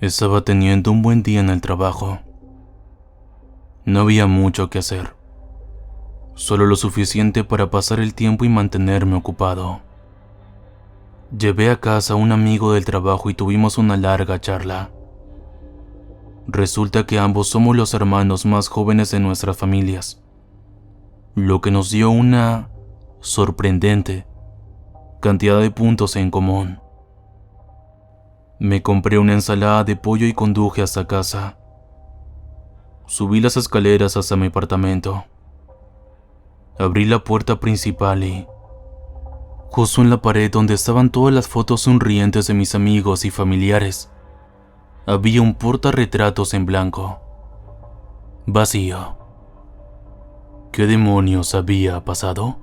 Estaba teniendo un buen día en el trabajo. No había mucho que hacer, solo lo suficiente para pasar el tiempo y mantenerme ocupado. Llevé a casa a un amigo del trabajo y tuvimos una larga charla. Resulta que ambos somos los hermanos más jóvenes de nuestras familias, lo que nos dio una sorprendente cantidad de puntos en común. Me compré una ensalada de pollo y conduje hasta casa. Subí las escaleras hasta mi apartamento. Abrí la puerta principal y, justo en la pared donde estaban todas las fotos sonrientes de mis amigos y familiares, había un portarretratos en blanco, vacío. ¿Qué demonios había pasado?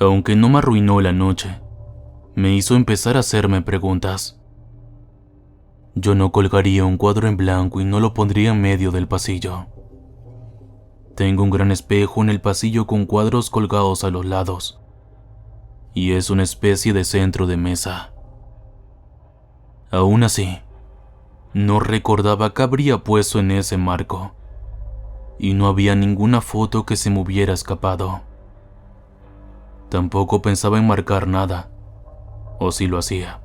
Aunque no me arruinó la noche, me hizo empezar a hacerme preguntas. Yo no colgaría un cuadro en blanco y no lo pondría en medio del pasillo. Tengo un gran espejo en el pasillo con cuadros colgados a los lados, y es una especie de centro de mesa. Aún así, no recordaba qué habría puesto en ese marco, y no había ninguna foto que se me hubiera escapado. Tampoco pensaba en marcar nada, o si lo hacía,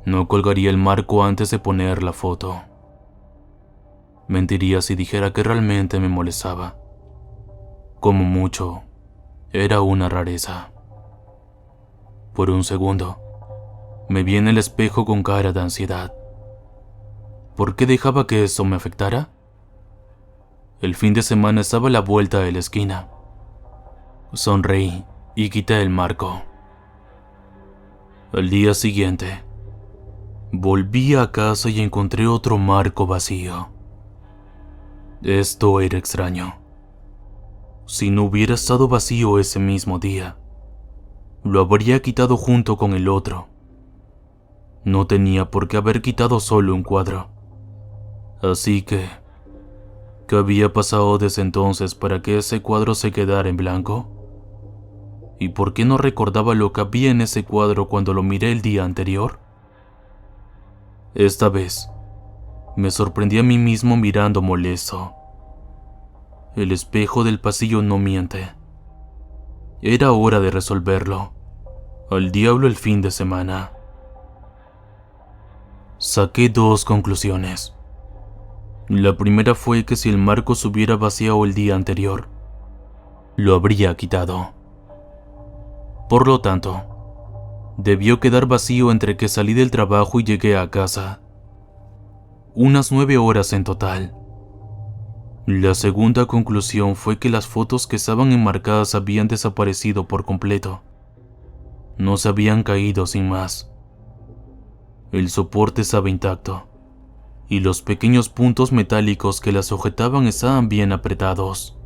no colgaría el marco antes de poner la foto. Mentiría si dijera que realmente me molestaba. Como mucho, era una rareza. Por un segundo, me vi en el espejo con cara de ansiedad. ¿Por qué dejaba que eso me afectara? El fin de semana estaba a la vuelta de la esquina. Sonreí y quité el marco. Al día siguiente, volví a casa y encontré otro marco vacío. Esto era extraño. Si no hubiera estado vacío ese mismo día, lo habría quitado junto con el otro. No tenía por qué haber quitado solo un cuadro. Así que, ¿qué había pasado desde entonces para que ese cuadro se quedara en blanco? ¿Y por qué no recordaba lo que había en ese cuadro cuando lo miré el día anterior? Esta vez, me sorprendí a mí mismo mirando molesto. El espejo del pasillo no miente. Era hora de resolverlo. Al diablo el fin de semana. Saqué dos conclusiones. La primera fue que si el marco se hubiera vaciado el día anterior, lo habría quitado. Por lo tanto, debió quedar vacío entre que salí del trabajo y llegué a casa. Unas 9 horas en total. La segunda conclusión fue que las fotos que estaban enmarcadas habían desaparecido por completo. No se habían caído sin más. El soporte estaba intacto, y los pequeños puntos metálicos que las sujetaban estaban bien apretados.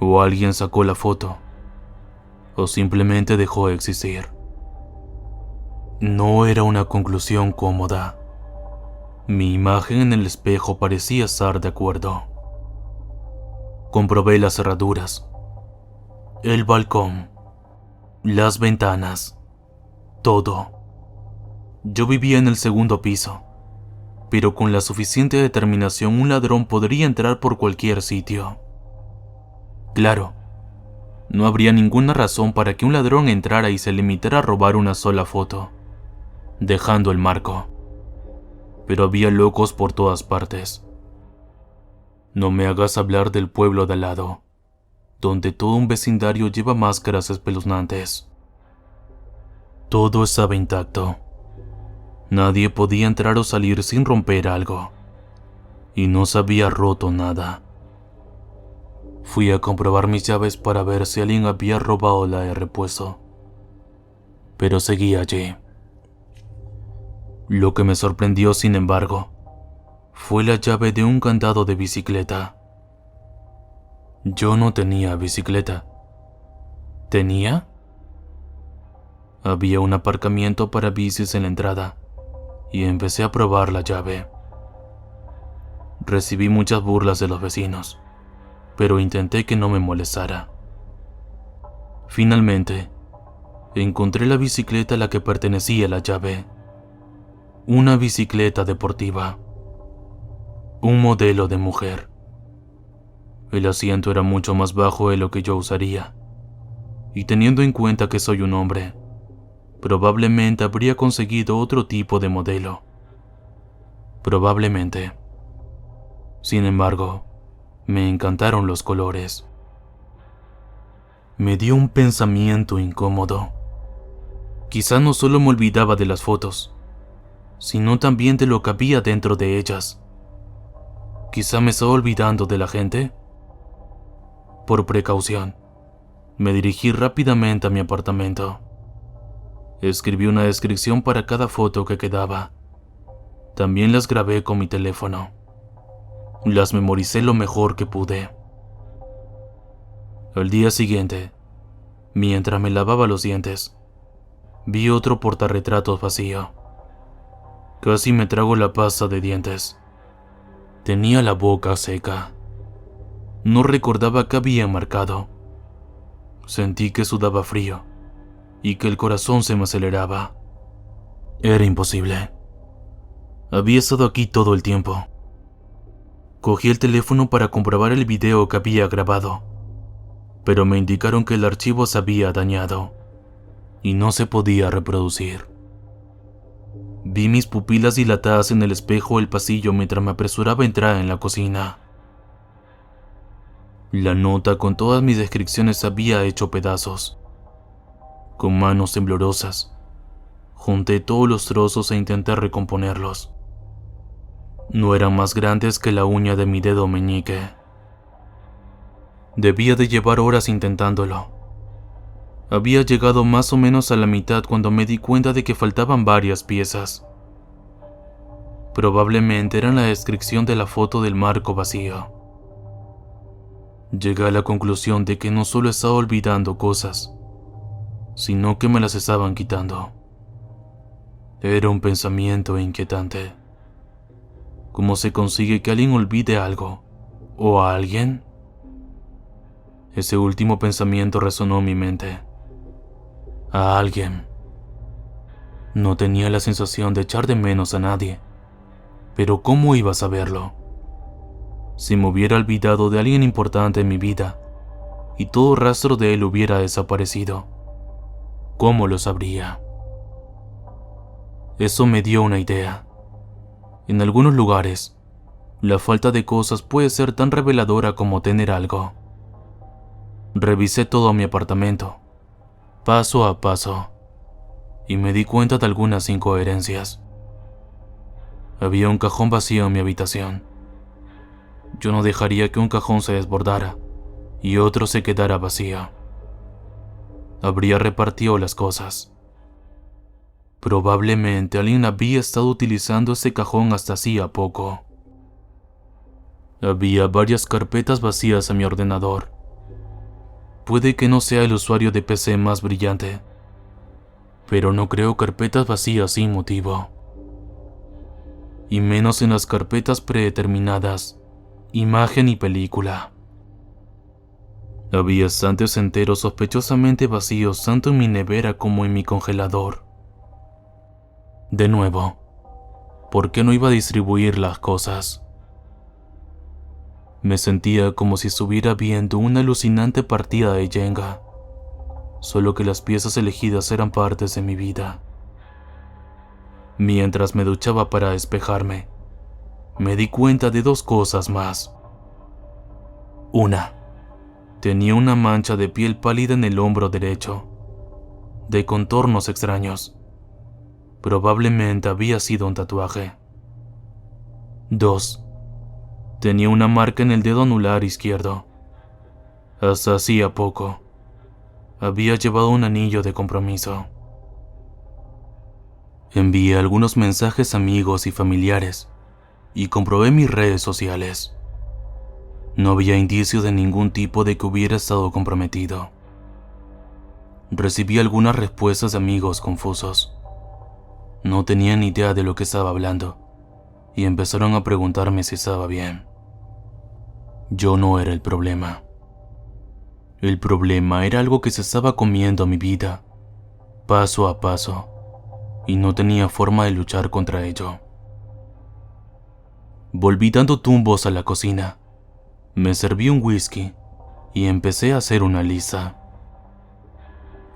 O alguien sacó la foto, o simplemente dejó de existir. No era una conclusión cómoda. Mi imagen en el espejo parecía estar de acuerdo. Comprobé las cerraduras, el balcón, las ventanas, todo. Yo vivía en el segundo piso, pero con la suficiente determinación un ladrón podría entrar por cualquier sitio. Claro, no habría ninguna razón para que un ladrón entrara y se limitara a robar una sola foto, dejando el marco. Pero había locos por todas partes. No me hagas hablar del pueblo de al lado, donde todo un vecindario lleva máscaras espeluznantes. Todo estaba intacto. Nadie podía entrar o salir sin romper algo, y no se había roto nada. Fui a comprobar mis llaves para ver si alguien había robado la de repuesto, pero seguía allí. Lo que me sorprendió, sin embargo, fue la llave de un candado de bicicleta. Yo no tenía bicicleta. ¿Tenía? Había un aparcamiento para bicis en la entrada, y empecé a probar la llave. Recibí muchas burlas de los vecinos, pero intenté que no me molestara. Finalmente, encontré la bicicleta a la que pertenecía la llave. Una bicicleta deportiva. Un modelo de mujer. El asiento era mucho más bajo de lo que yo usaría, y teniendo en cuenta que soy un hombre, probablemente habría conseguido otro tipo de modelo. Probablemente. Sin embargo, me encantaron los colores. Me dio un pensamiento incómodo. Quizá no solo me olvidaba de las fotos, sino también de lo que había dentro de ellas. Quizá me estaba olvidando de la gente. Por precaución, me dirigí rápidamente a mi apartamento. Escribí una descripción para cada foto que quedaba. También las grabé con mi teléfono. Las memoricé lo mejor que pude. Al día siguiente, mientras me lavaba los dientes, vi otro portarretratos vacío. Casi me trago la pasta de dientes. Tenía la boca seca. No recordaba qué había marcado. Sentí que sudaba frío y que el corazón se me aceleraba. Era imposible. Había estado aquí todo el tiempo. Cogí el teléfono para comprobar el video que había grabado, pero me indicaron que el archivo se había dañado y no se podía reproducir. Vi mis pupilas dilatadas en el espejo del pasillo mientras me apresuraba a entrar en la cocina. La nota con todas mis descripciones se había hecho pedazos. Con manos temblorosas, junté todos los trozos e intenté recomponerlos. No eran más grandes que la uña de mi dedo meñique. Debía de llevar horas intentándolo. Había llegado más o menos a la mitad cuando me di cuenta de que faltaban varias piezas. Probablemente eran la descripción de la foto del marco vacío. Llegué a la conclusión de que no solo estaba olvidando cosas, sino que me las estaban quitando. Era un pensamiento inquietante. ¿Cómo se consigue que alguien olvide algo o a alguien? Ese último pensamiento resonó en mi mente. A alguien. No tenía la sensación de echar de menos a nadie, pero ¿cómo iba a saberlo? Si me hubiera olvidado de alguien importante en mi vida y todo rastro de él hubiera desaparecido, ¿cómo lo sabría? Eso me dio una idea. En algunos lugares, la falta de cosas puede ser tan reveladora como tener algo. Revisé todo mi apartamento, paso a paso, y me di cuenta de algunas incoherencias. Había un cajón vacío en mi habitación. Yo no dejaría que un cajón se desbordara y otro se quedara vacío. Habría repartido las cosas. Probablemente alguien había estado utilizando ese cajón hasta hacía poco. Había varias carpetas vacías en mi ordenador. Puede que no sea el usuario de PC más brillante, pero no creo carpetas vacías sin motivo. Y menos en las carpetas predeterminadas, imagen y película. Había estantes enteros sospechosamente vacíos tanto en mi nevera como en mi congelador. De nuevo, ¿por qué no iba a distribuir las cosas? Me sentía como si estuviera viendo una alucinante partida de Jenga, solo que las piezas elegidas eran partes de mi vida. Mientras me duchaba para despejarme, me di cuenta de dos cosas más. Una, tenía una mancha de piel pálida en el hombro derecho, de contornos extraños. Probablemente había sido un tatuaje. 2. Tenía una marca en el dedo anular izquierdo. Hasta hacía poco, había llevado un anillo de compromiso. Envié algunos mensajes a amigos y familiares y comprobé mis redes sociales. No había indicio de ningún tipo de que hubiera estado comprometido. Recibí algunas respuestas de amigos confusos. No tenían ni idea de lo que estaba hablando y empezaron a preguntarme si estaba bien. Yo no era el problema. El problema era algo que se estaba comiendo mi vida, paso a paso, y no tenía forma de luchar contra ello. Volví dando tumbos a la cocina, me serví un whisky y empecé a hacer una lista.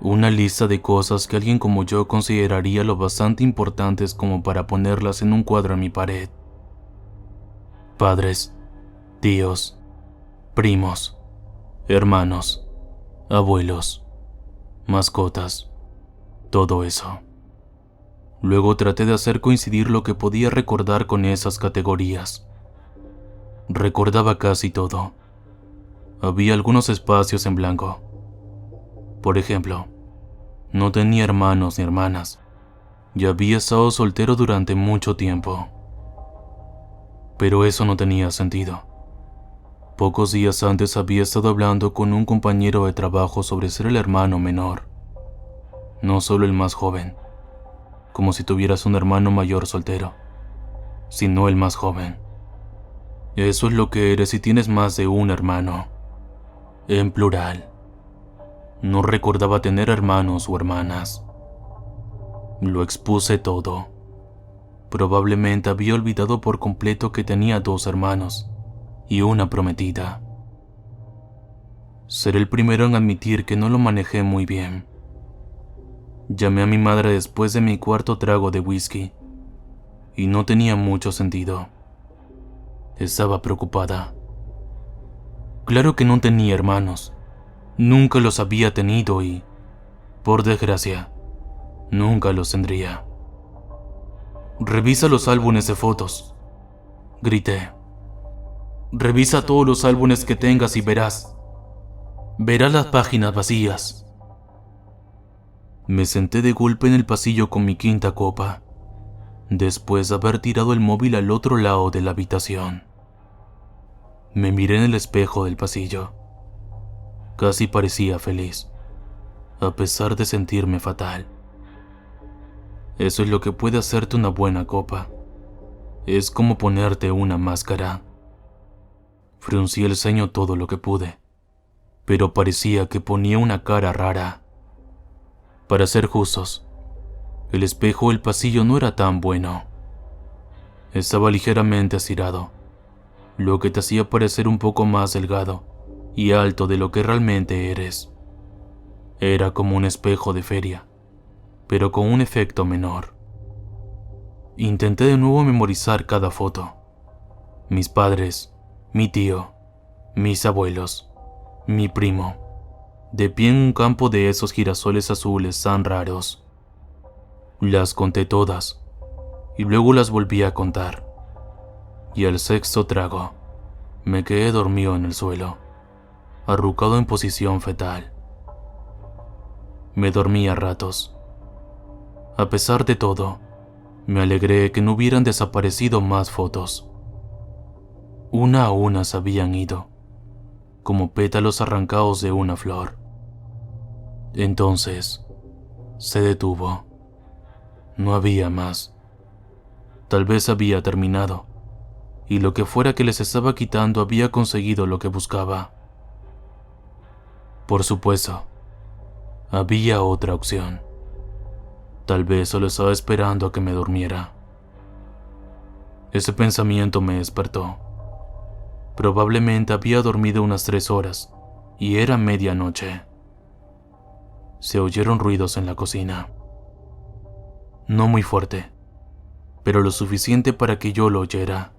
Una lista de cosas que alguien como yo consideraría lo bastante importantes como para ponerlas en un cuadro en mi pared. Padres, tíos, primos, hermanos, abuelos, mascotas, todo eso. Luego traté de hacer coincidir lo que podía recordar con esas categorías. Recordaba casi todo. Había algunos espacios en blanco. Por ejemplo, no tenía hermanos ni hermanas, y había estado soltero durante mucho tiempo. Pero eso no tenía sentido. Pocos días antes había estado hablando con un compañero de trabajo sobre ser el hermano menor. No solo el más joven, como si tuvieras un hermano mayor soltero, sino el más joven. Eso es lo que eres si tienes más de un hermano. En plural. No recordaba tener hermanos o hermanas. Lo expuse todo. Probablemente había olvidado por completo que tenía 2 hermanos y una prometida. Seré el primero en admitir que no lo manejé muy bien. Llamé a mi madre después de mi 4º trago de whisky y no tenía mucho sentido. Estaba preocupada. Claro que no tenía hermanos. Nunca los había tenido y, por desgracia, nunca los tendría. «Revisa los álbumes de fotos», grité. «Revisa todos los álbumes que tengas y verás. Verás las páginas vacías». Me senté de golpe en el pasillo con mi 5ª copa, después de haber tirado el móvil al otro lado de la habitación. Me miré en el espejo del pasillo. Casi parecía feliz, a pesar de sentirme fatal. Eso es lo que puede hacerte una buena copa. Es como ponerte una máscara. Fruncí el ceño todo lo que pude, pero parecía que ponía una cara rara. Para ser justos, el espejo del pasillo no era tan bueno. Estaba ligeramente estirado, lo que te hacía parecer un poco más delgado y alto de lo que realmente eres. Era como un espejo de feria, pero con un efecto menor. Intenté de nuevo memorizar cada foto. Mis padres, mi tío, mis abuelos, mi primo, de pie en un campo de esos girasoles azules tan raros. Las conté todas, y luego las volví a contar. Y al 6º trago, me quedé dormido en el suelo, arrugado en posición fetal. Me dormí a ratos. A pesar de todo, me alegré que no hubieran desaparecido más fotos. Una a una se habían ido, como pétalos arrancados de una flor. Entonces, se detuvo. No había más. Tal vez había terminado, y lo que fuera que les estaba quitando había conseguido lo que buscaba. Por supuesto, había otra opción. Tal vez solo estaba esperando a que me durmiera. Ese pensamiento me despertó. Probablemente había dormido unas 3 horas, y era medianoche. Se oyeron ruidos en la cocina. No muy fuerte, pero lo suficiente para que yo lo oyera.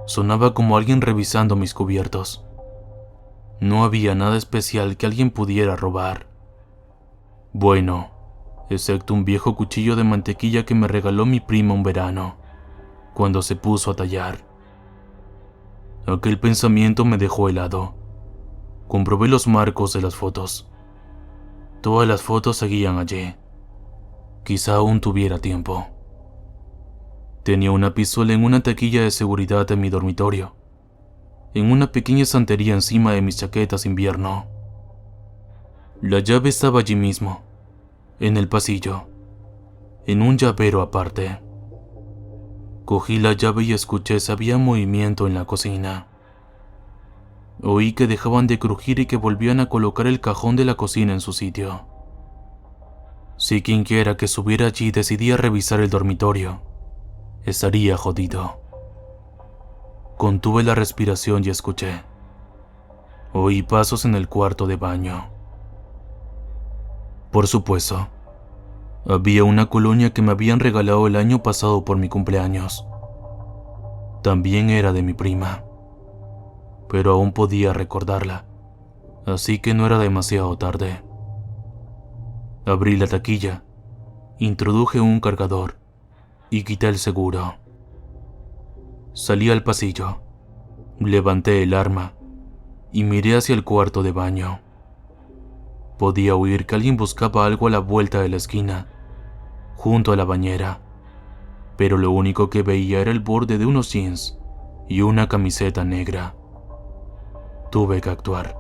Sonaba como alguien revisando mis cubiertos. No había nada especial que alguien pudiera robar. Bueno, excepto un viejo cuchillo de mantequilla que me regaló mi prima un verano, cuando se puso a tallar. Aquel pensamiento me dejó helado. Comprobé los marcos de las fotos. Todas las fotos seguían allí. Quizá aún tuviera tiempo. Tenía una pistola en una taquilla de seguridad en mi dormitorio, en una pequeña estantería encima de mis chaquetas de invierno. La llave estaba allí mismo, en el pasillo, en un llavero aparte. Cogí la llave y escuché si había movimiento en la cocina. Oí que dejaban de crujir y que volvían a colocar el cajón de la cocina en su sitio. Si quien quiera que subiera allí decidía revisar el dormitorio, estaría jodido. Contuve la respiración y escuché. Oí pasos en el cuarto de baño. Por supuesto, había una colonia que me habían regalado el año pasado por mi cumpleaños. También era de mi prima, pero aún podía recordarla, así que no era demasiado tarde. Abrí la taquilla, introduje un cargador y quité el seguro. Salí al pasillo, levanté el arma y miré hacia el cuarto de baño. Podía oír que alguien buscaba algo a la vuelta de la esquina, junto a la bañera, pero lo único que veía era el borde de unos jeans y una camiseta negra. Tuve que actuar.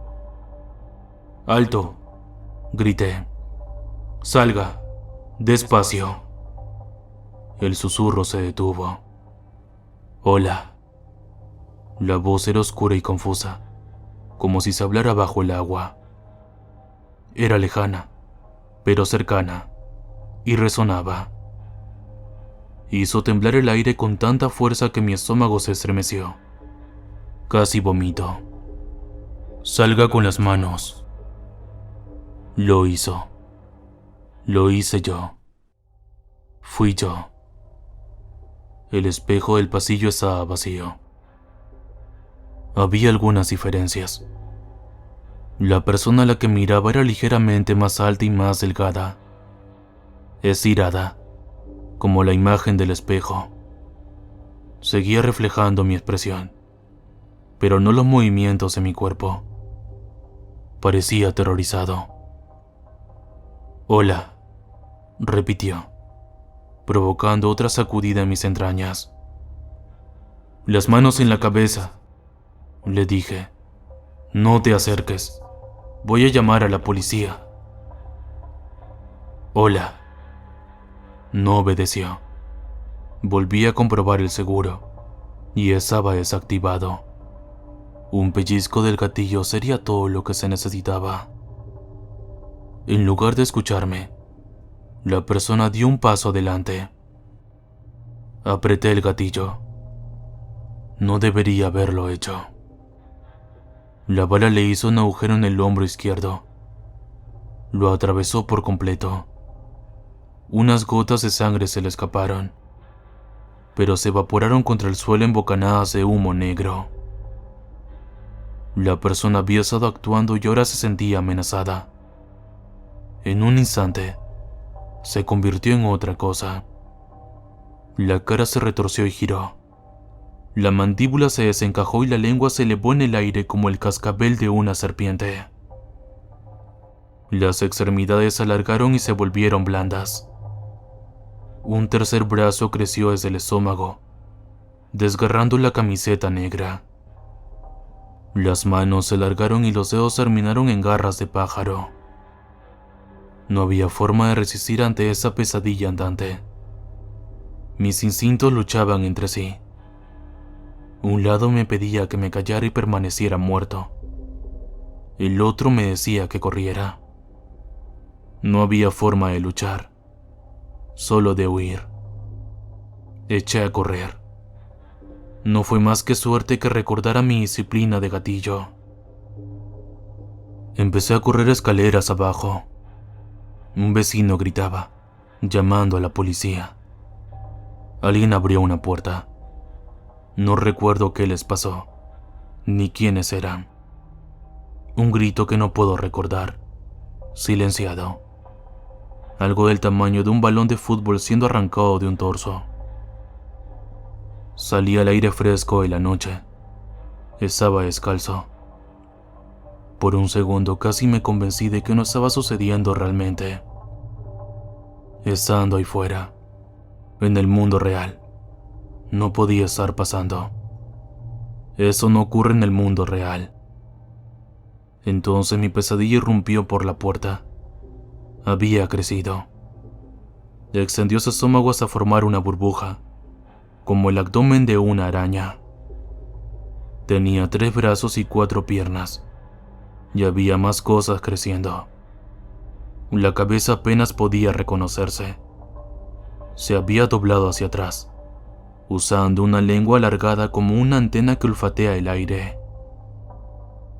¡Alto!, grité. ¡Salga! ¡Despacio! El susurro se detuvo. «Hola». La voz era oscura y confusa, como si se hablara bajo el agua. Era lejana, pero cercana, y resonaba. Hizo temblar el aire con tanta fuerza que mi estómago se estremeció. Casi vomito. «Salga con las manos». Lo hizo. Lo hice yo. Fui yo. El espejo del pasillo estaba vacío. Había algunas diferencias. La persona a la que miraba era ligeramente más alta y más delgada, estirada, como la imagen del espejo. Seguía reflejando mi expresión, pero no los movimientos de mi cuerpo. Parecía aterrorizado. «Hola», repitió, provocando otra sacudida en mis entrañas. «Las manos en la cabeza», le dije. «No te acerques. Voy a llamar a la policía». «Hola». No obedeció. Volví a comprobar el seguro y estaba desactivado. Un pellizco del gatillo sería todo lo que se necesitaba. En lugar de escucharme, la persona dio un paso adelante. Apreté el gatillo. No debería haberlo hecho. La bala le hizo un agujero en el hombro izquierdo. Lo atravesó por completo. Unas gotas de sangre se le escaparon, pero se evaporaron contra el suelo en bocanadas de humo negro. La persona había estado actuando y ahora se sentía amenazada. En un instante, se convirtió en otra cosa. La cara se retorció y giró. La mandíbula se desencajó y la lengua se elevó en el aire como el cascabel de una serpiente. Las extremidades se alargaron y se volvieron blandas. Un tercer brazo creció desde el estómago, desgarrando la camiseta negra. Las manos se alargaron y los dedos terminaron en garras de pájaro. No había forma de resistir ante esa pesadilla andante. Mis instintos luchaban entre sí. Un lado me pedía que me callara y permaneciera muerto. El otro me decía que corriera. No había forma de luchar, solo de huir. Eché a correr. No fue más que suerte que recordara mi disciplina de gatillo. Empecé a correr escaleras abajo. Un vecino gritaba, llamando a la policía. Alguien abrió una puerta. No recuerdo qué les pasó, ni quiénes eran. Un grito que no puedo recordar, silenciado. Algo del tamaño de un balón de fútbol siendo arrancado de un torso. Salí al aire fresco de la noche. Estaba descalzo. Por un segundo casi me convencí de que no estaba sucediendo realmente. Estando ahí fuera, en el mundo real, no podía estar pasando. Eso no ocurre en el mundo real. Entonces mi pesadilla irrumpió por la puerta. Había crecido. Extendió su estómago hasta formar una burbuja, como el abdomen de una araña. Tenía 3 brazos y 4 piernas, y había más cosas creciendo. La cabeza apenas podía reconocerse. Se había doblado hacia atrás, usando una lengua alargada como una antena que olfatea el aire.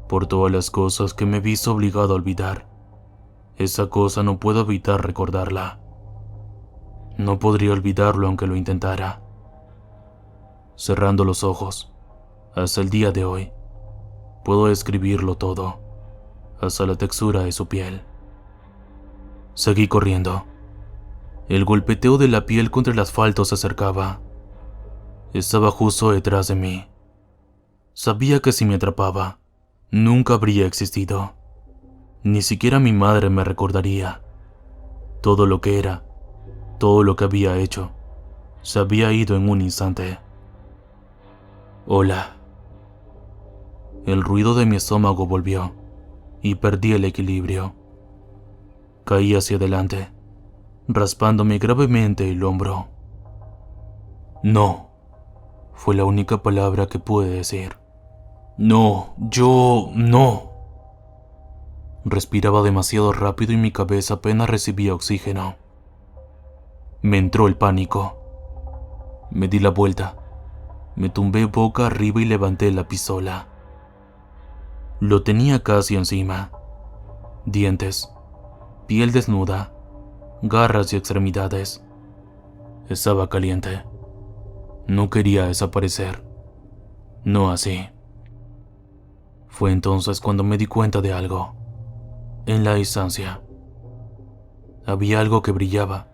Por todas las cosas que me he visto obligado a olvidar, esa cosa no puedo evitar recordarla. No podría olvidarlo aunque lo intentara. Cerrando los ojos, hasta el día de hoy, puedo describirlo todo, hasta la textura de su piel. Seguí corriendo. El golpeteo de la piel contra el asfalto se acercaba. Estaba justo detrás de mí. Sabía que si me atrapaba, nunca habría existido. Ni siquiera mi madre me recordaría. Todo lo que era, todo lo que había hecho, se había ido en un instante. Hola. El ruido de mi estómago volvió y perdí el equilibrio. Caí hacia adelante, raspándome gravemente el hombro. No, fue la única palabra que pude decir. No, yo no. Respiraba demasiado rápido y mi cabeza apenas recibía oxígeno. Me entró el pánico. Me di la vuelta, me tumbé boca arriba y levanté la pistola. Lo tenía casi encima. Dientes, piel desnuda, garras y extremidades. Estaba caliente. No quería desaparecer. No así. Fue entonces cuando me di cuenta de algo. En la distancia, había algo que brillaba,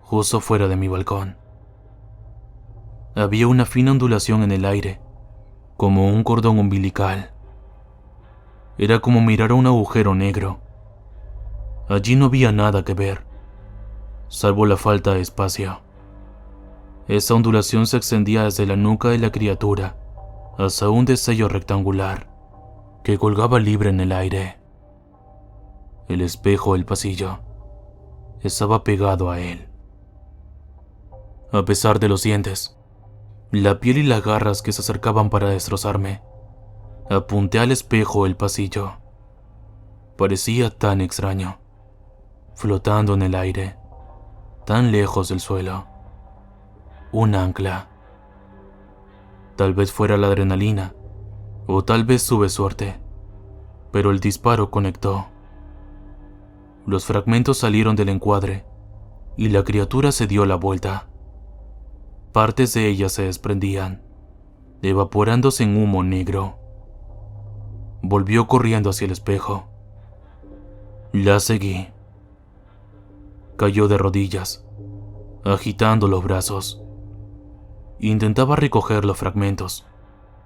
justo fuera de mi balcón. Había una fina ondulación en el aire, como un cordón umbilical. Era como mirar a un agujero negro. Allí no había nada que ver, salvo la falta de espacio. Esa ondulación se extendía desde la nuca de la criatura hasta un destello rectangular que colgaba libre en el aire. El espejo del pasillo estaba pegado a él. A pesar de los dientes, la piel y las garras que se acercaban para destrozarme, apunté al espejo del pasillo. Parecía tan extraño, flotando en el aire, tan lejos del suelo. Un ancla. Tal vez fuera la adrenalina, o tal vez tuve suerte, pero el disparo conectó. Los fragmentos salieron del encuadre y la criatura se dio la vuelta. Partes de ella se desprendían, evaporándose en humo negro. Volvió corriendo hacia el espejo. La seguí. Cayó de rodillas, agitando los brazos. Intentaba recoger los fragmentos,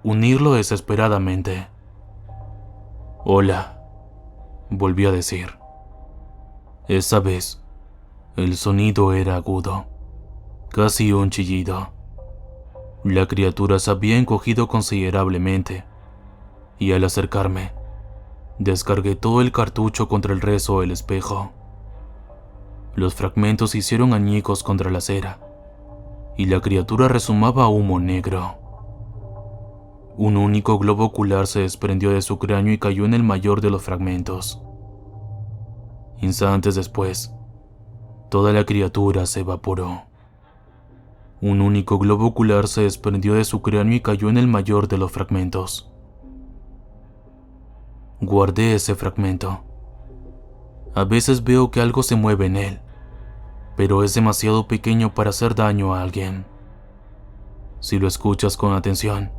unirlo desesperadamente. Hola, volvió a decir. Esa vez, el sonido era agudo, casi un chillido. La criatura se había encogido considerablemente, y al acercarme, descargué todo el cartucho contra el resto del espejo. Los fragmentos hicieron añicos contra la cera, y la criatura resumaba humo negro. Un único globo ocular se desprendió de su cráneo y cayó en el mayor de los fragmentos. Instantes después, toda la criatura se evaporó. Un único globo ocular se desprendió de su cráneo y cayó en el mayor de los fragmentos. Guardé ese fragmento. A veces veo que algo se mueve en él, pero es demasiado pequeño para hacer daño a alguien. Si lo escuchas con atención,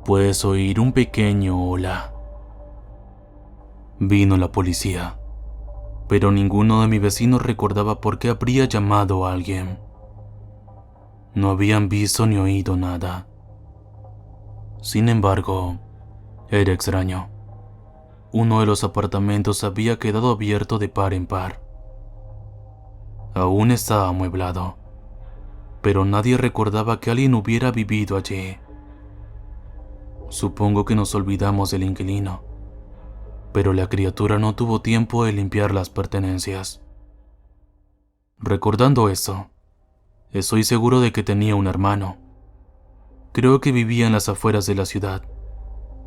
puedes oír un pequeño hola. Vino la policía, pero ninguno de mis vecinos recordaba por qué habría llamado a alguien. No habían visto ni oído nada. Sin embargo, era extraño. Uno de los apartamentos había quedado abierto de par en par. Aún estaba amueblado, pero nadie recordaba que alguien hubiera vivido allí. Supongo que nos olvidamos del inquilino, pero la criatura no tuvo tiempo de limpiar las pertenencias. Recordando eso, estoy seguro de que tenía un hermano. Creo que vivía en las afueras de la ciudad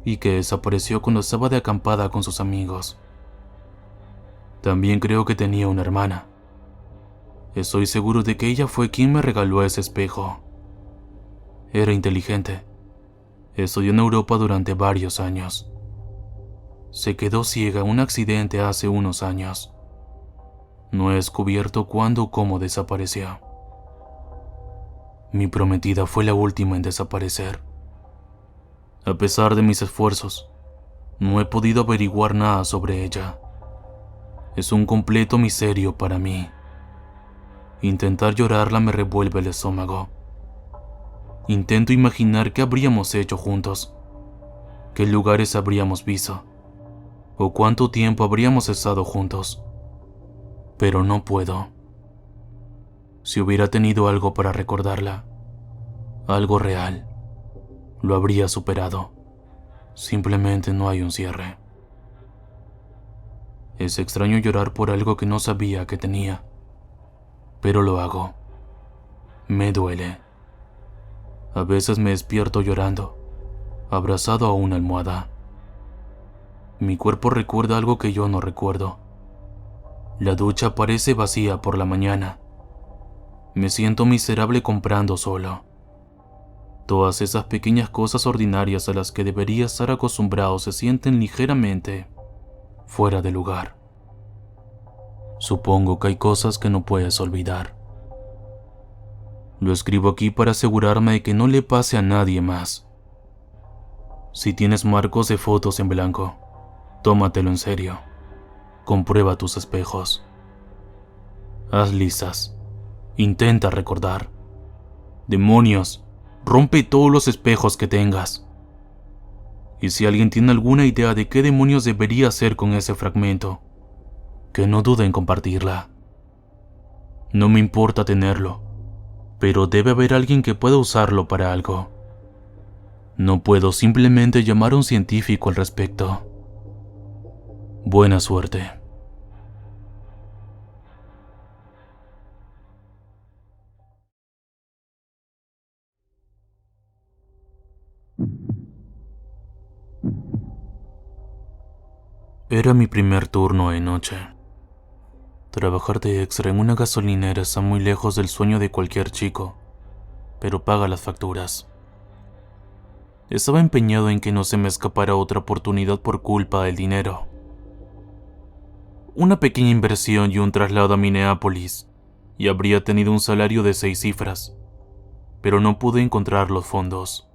y que desapareció cuando estaba de acampada con sus amigos. También creo que tenía una hermana. Estoy seguro de que ella fue quien me regaló ese espejo. Era inteligente. Estudió en Europa durante varios años. Se quedó ciega en un accidente hace unos años. No he descubierto cuándo o cómo desapareció. Mi prometida fue la última en desaparecer. A pesar de mis esfuerzos, no he podido averiguar nada sobre ella. Es un completo misterio para mí. Intentar llorarla me revuelve el estómago. Intento imaginar qué habríamos hecho juntos, qué lugares habríamos visto, o cuánto tiempo habríamos estado juntos. Pero no puedo. Si hubiera tenido algo para recordarla, algo real, lo habría superado. Simplemente no hay un cierre. Es extraño llorar por algo que no sabía que tenía, pero lo hago. Me duele. A veces me despierto llorando, abrazado a una almohada. Mi cuerpo recuerda algo que yo no recuerdo. La ducha parece vacía por la mañana. Me siento miserable comprando solo. Todas esas pequeñas cosas ordinarias a las que debería estar acostumbrado se sienten ligeramente fuera de lugar. Supongo que hay cosas que no puedes olvidar. Lo escribo aquí para asegurarme de que no le pase a nadie más. Si tienes marcos de fotos en blanco, tómatelo en serio. Comprueba tus espejos. Haz listas. Intenta recordar. Demonios, rompe todos los espejos que tengas. Y si alguien tiene alguna idea de qué demonios debería hacer con ese fragmento, que no dude en compartirla. No me importa tenerlo, pero debe haber alguien que pueda usarlo para algo. No puedo simplemente llamar a un científico al respecto. Buena suerte. Era mi primer turno de noche. Trabajar de extra en una gasolinera está muy lejos del sueño de cualquier chico, pero paga las facturas. Estaba empeñado en que no se me escapara otra oportunidad por culpa del dinero. Una pequeña inversión y un traslado a Minneapolis, y habría tenido un salario de 6 cifras, pero no pude encontrar los fondos.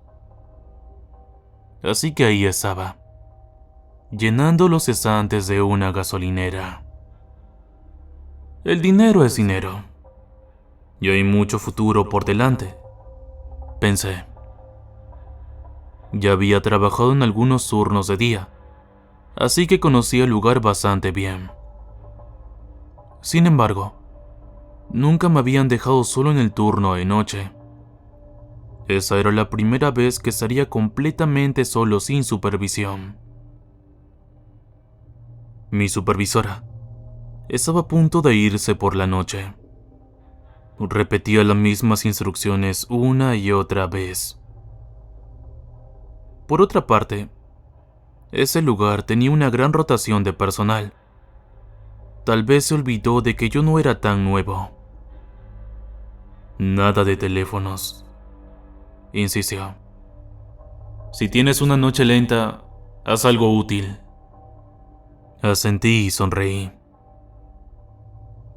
Así que ahí estaba, llenando los cesantes de una gasolinera. El dinero es dinero, y hay mucho futuro por delante, pensé. Ya había trabajado en algunos turnos de día, así que conocía el lugar bastante bien. Sin embargo, nunca me habían dejado solo en el turno de noche. Esa era la primera vez que estaría completamente solo sin supervisión. Mi supervisora estaba a punto de irse por la noche. Repetía las mismas instrucciones una y otra vez. Por otra parte, ese lugar tenía una gran rotación de personal. Tal vez se olvidó de que yo no era tan nuevo. Nada de teléfonos, insistió. Si tienes una noche lenta, haz algo útil. Asentí y sonreí.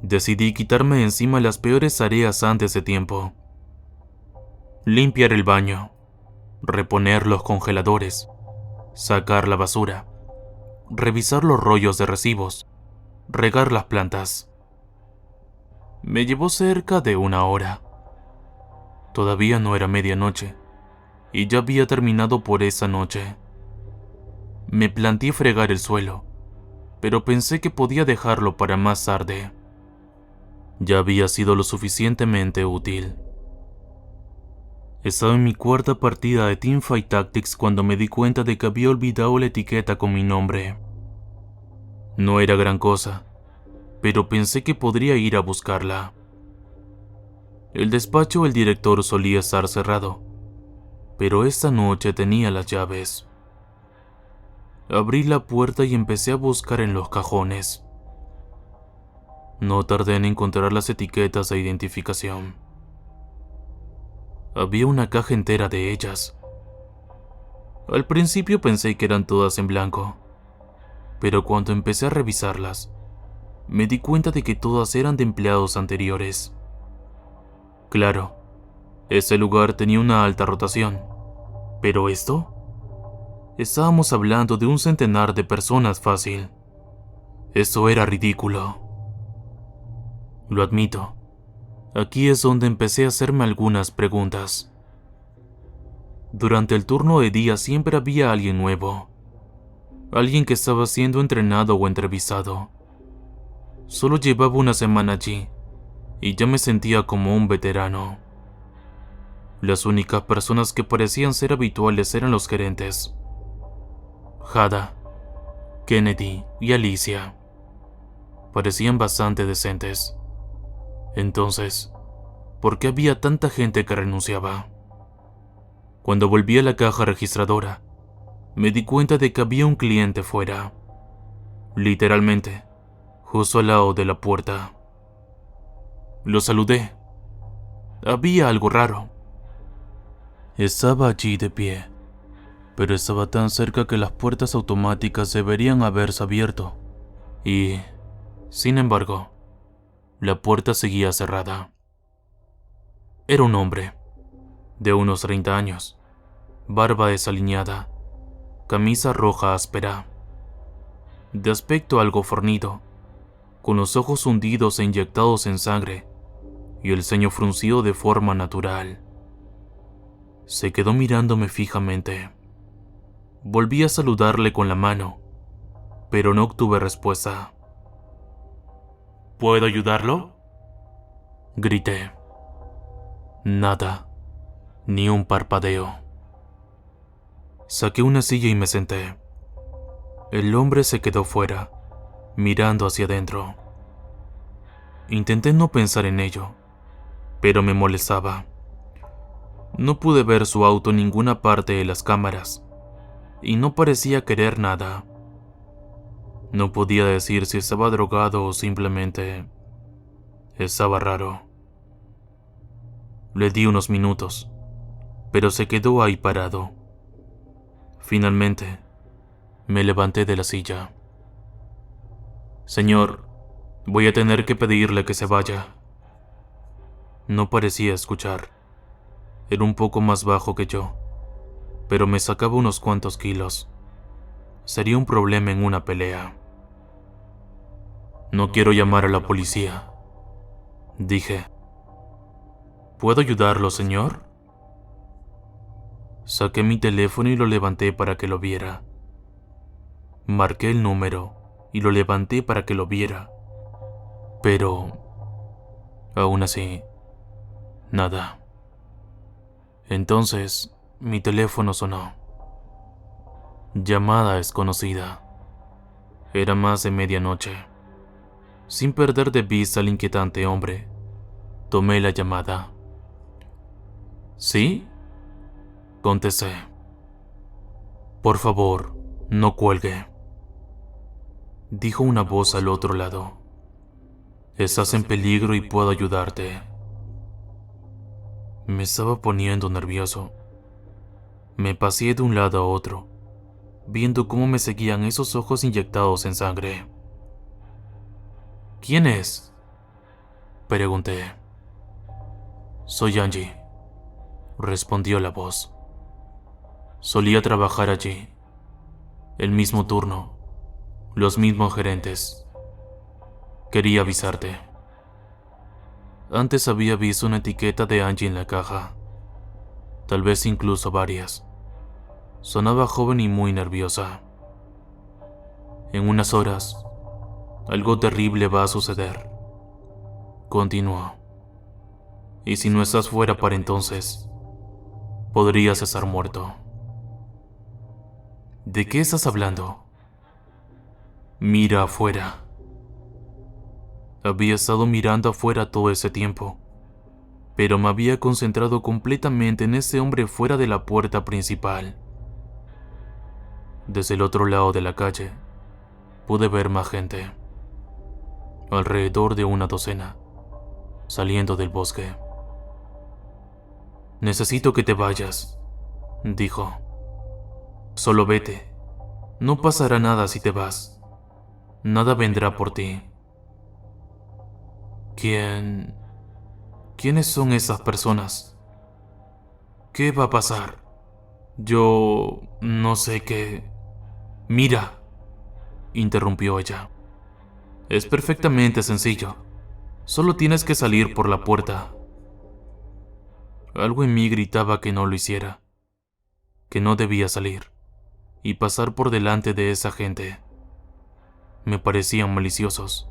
Decidí quitarme de encima las peores tareas antes de tiempo. Limpiar el baño, reponer los congeladores, sacar la basura, revisar los rollos de recibos, regar las plantas. Me llevó cerca de 1 hora. Todavía no era medianoche, y ya había terminado por esa noche. Me planteé fregar el suelo, pero pensé que podía dejarlo para más tarde. Ya había sido lo suficientemente útil. Estaba en mi cuarta partida de Teamfight Tactics cuando me di cuenta de que había olvidado la etiqueta con mi nombre. No era gran cosa, pero pensé que podría ir a buscarla. El despacho del director solía estar cerrado, pero esta noche tenía las llaves. Abrí la puerta y empecé a buscar en los cajones. No tardé en encontrar las etiquetas de identificación. Había una caja entera de ellas. Al principio pensé que eran todas en blanco, pero cuando empecé a revisarlas, me di cuenta de que todas eran de empleados anteriores. Claro, ese lugar tenía una alta rotación, pero esto... Estábamos hablando de un centenar de personas fácil. Eso era ridículo. Lo admito. Aquí es donde empecé a hacerme algunas preguntas. Durante el turno de día siempre había alguien nuevo. Alguien que estaba siendo entrenado o entrevistado. Solo llevaba una semana allí y ya me sentía como un veterano. Las únicas personas que parecían ser habituales eran los gerentes. Hada, Kennedy y Alicia. Parecían bastante decentes. Entonces, ¿por qué había tanta gente que renunciaba? Cuando volví a la caja registradora, me di cuenta de que había un cliente fuera. Literalmente, justo al lado de la puerta. Lo saludé. Había algo raro. Estaba allí de pie, pero estaba tan cerca que las puertas automáticas deberían haberse abierto. Y, sin embargo, la puerta seguía cerrada. Era un hombre, de unos 30 años, barba desaliñada, camisa roja áspera, de aspecto algo fornido, con los ojos hundidos e inyectados en sangre y el ceño fruncido de forma natural. Se quedó mirándome fijamente. Volví a saludarle con la mano, pero no obtuve respuesta. ¿Puedo ayudarlo?, grité. Nada, ni un parpadeo. Saqué una silla y me senté. El hombre se quedó fuera, mirando hacia adentro. Intenté no pensar en ello, pero me molestaba. No pude ver su auto en ninguna parte de las cámaras, y no parecía querer nada. No podía decir si estaba drogado o simplemente estaba raro. Le di unos minutos, pero se quedó ahí parado. Finalmente, me levanté de la silla. Señor, voy a tener que pedirle que se vaya. No parecía escuchar. Era un poco más bajo que yo, pero me sacaba unos cuantos kilos. Sería un problema en una pelea. No quiero llamar a la policía, dije. ¿Puedo ayudarlo, señor? Saqué mi teléfono y lo levanté para que lo viera. Marqué el número y lo levanté para que lo viera. Pero, aún así, nada. Entonces, mi teléfono sonó. Llamada desconocida. Era más de medianoche. Sin perder de vista al inquietante hombre, tomé la llamada. ¿Sí?, contesté. Por favor, no cuelgue, dijo una voz al otro lado. Estás en peligro y puedo ayudarte. Me estaba poniendo nervioso. Me paseé de un lado a otro, viendo cómo me seguían esos ojos inyectados en sangre. ¿Quién es?, pregunté. Soy Angie, respondió la voz. Solía trabajar allí. El mismo turno, los mismos gerentes. Quería avisarte. Antes había visto una etiqueta de Angie en la caja. Tal vez incluso varias. Sonaba joven y muy nerviosa. En unas horas, algo terrible va a suceder, continuó. Y si no estás fuera para entonces, podrías estar muerto. ¿De qué estás hablando? Mira afuera. Había estado mirando afuera todo ese tiempo, pero me había concentrado completamente en ese hombre fuera de la puerta principal. Desde el otro lado de la calle, pude ver más gente. alrededor de una docena, saliendo del bosque. «Necesito que te vayas», dijo. «Solo vete. No pasará nada si te vas. Nada vendrá por ti». ¿Quiénes son esas personas? ¿Qué va a pasar? Yo no sé qué... «Mira», interrumpió ella. «Es perfectamente sencillo. Solo tienes que salir por la puerta». Algo en mí gritaba que no lo hiciera, que no debía salir y pasar por delante de esa gente. Me parecían maliciosos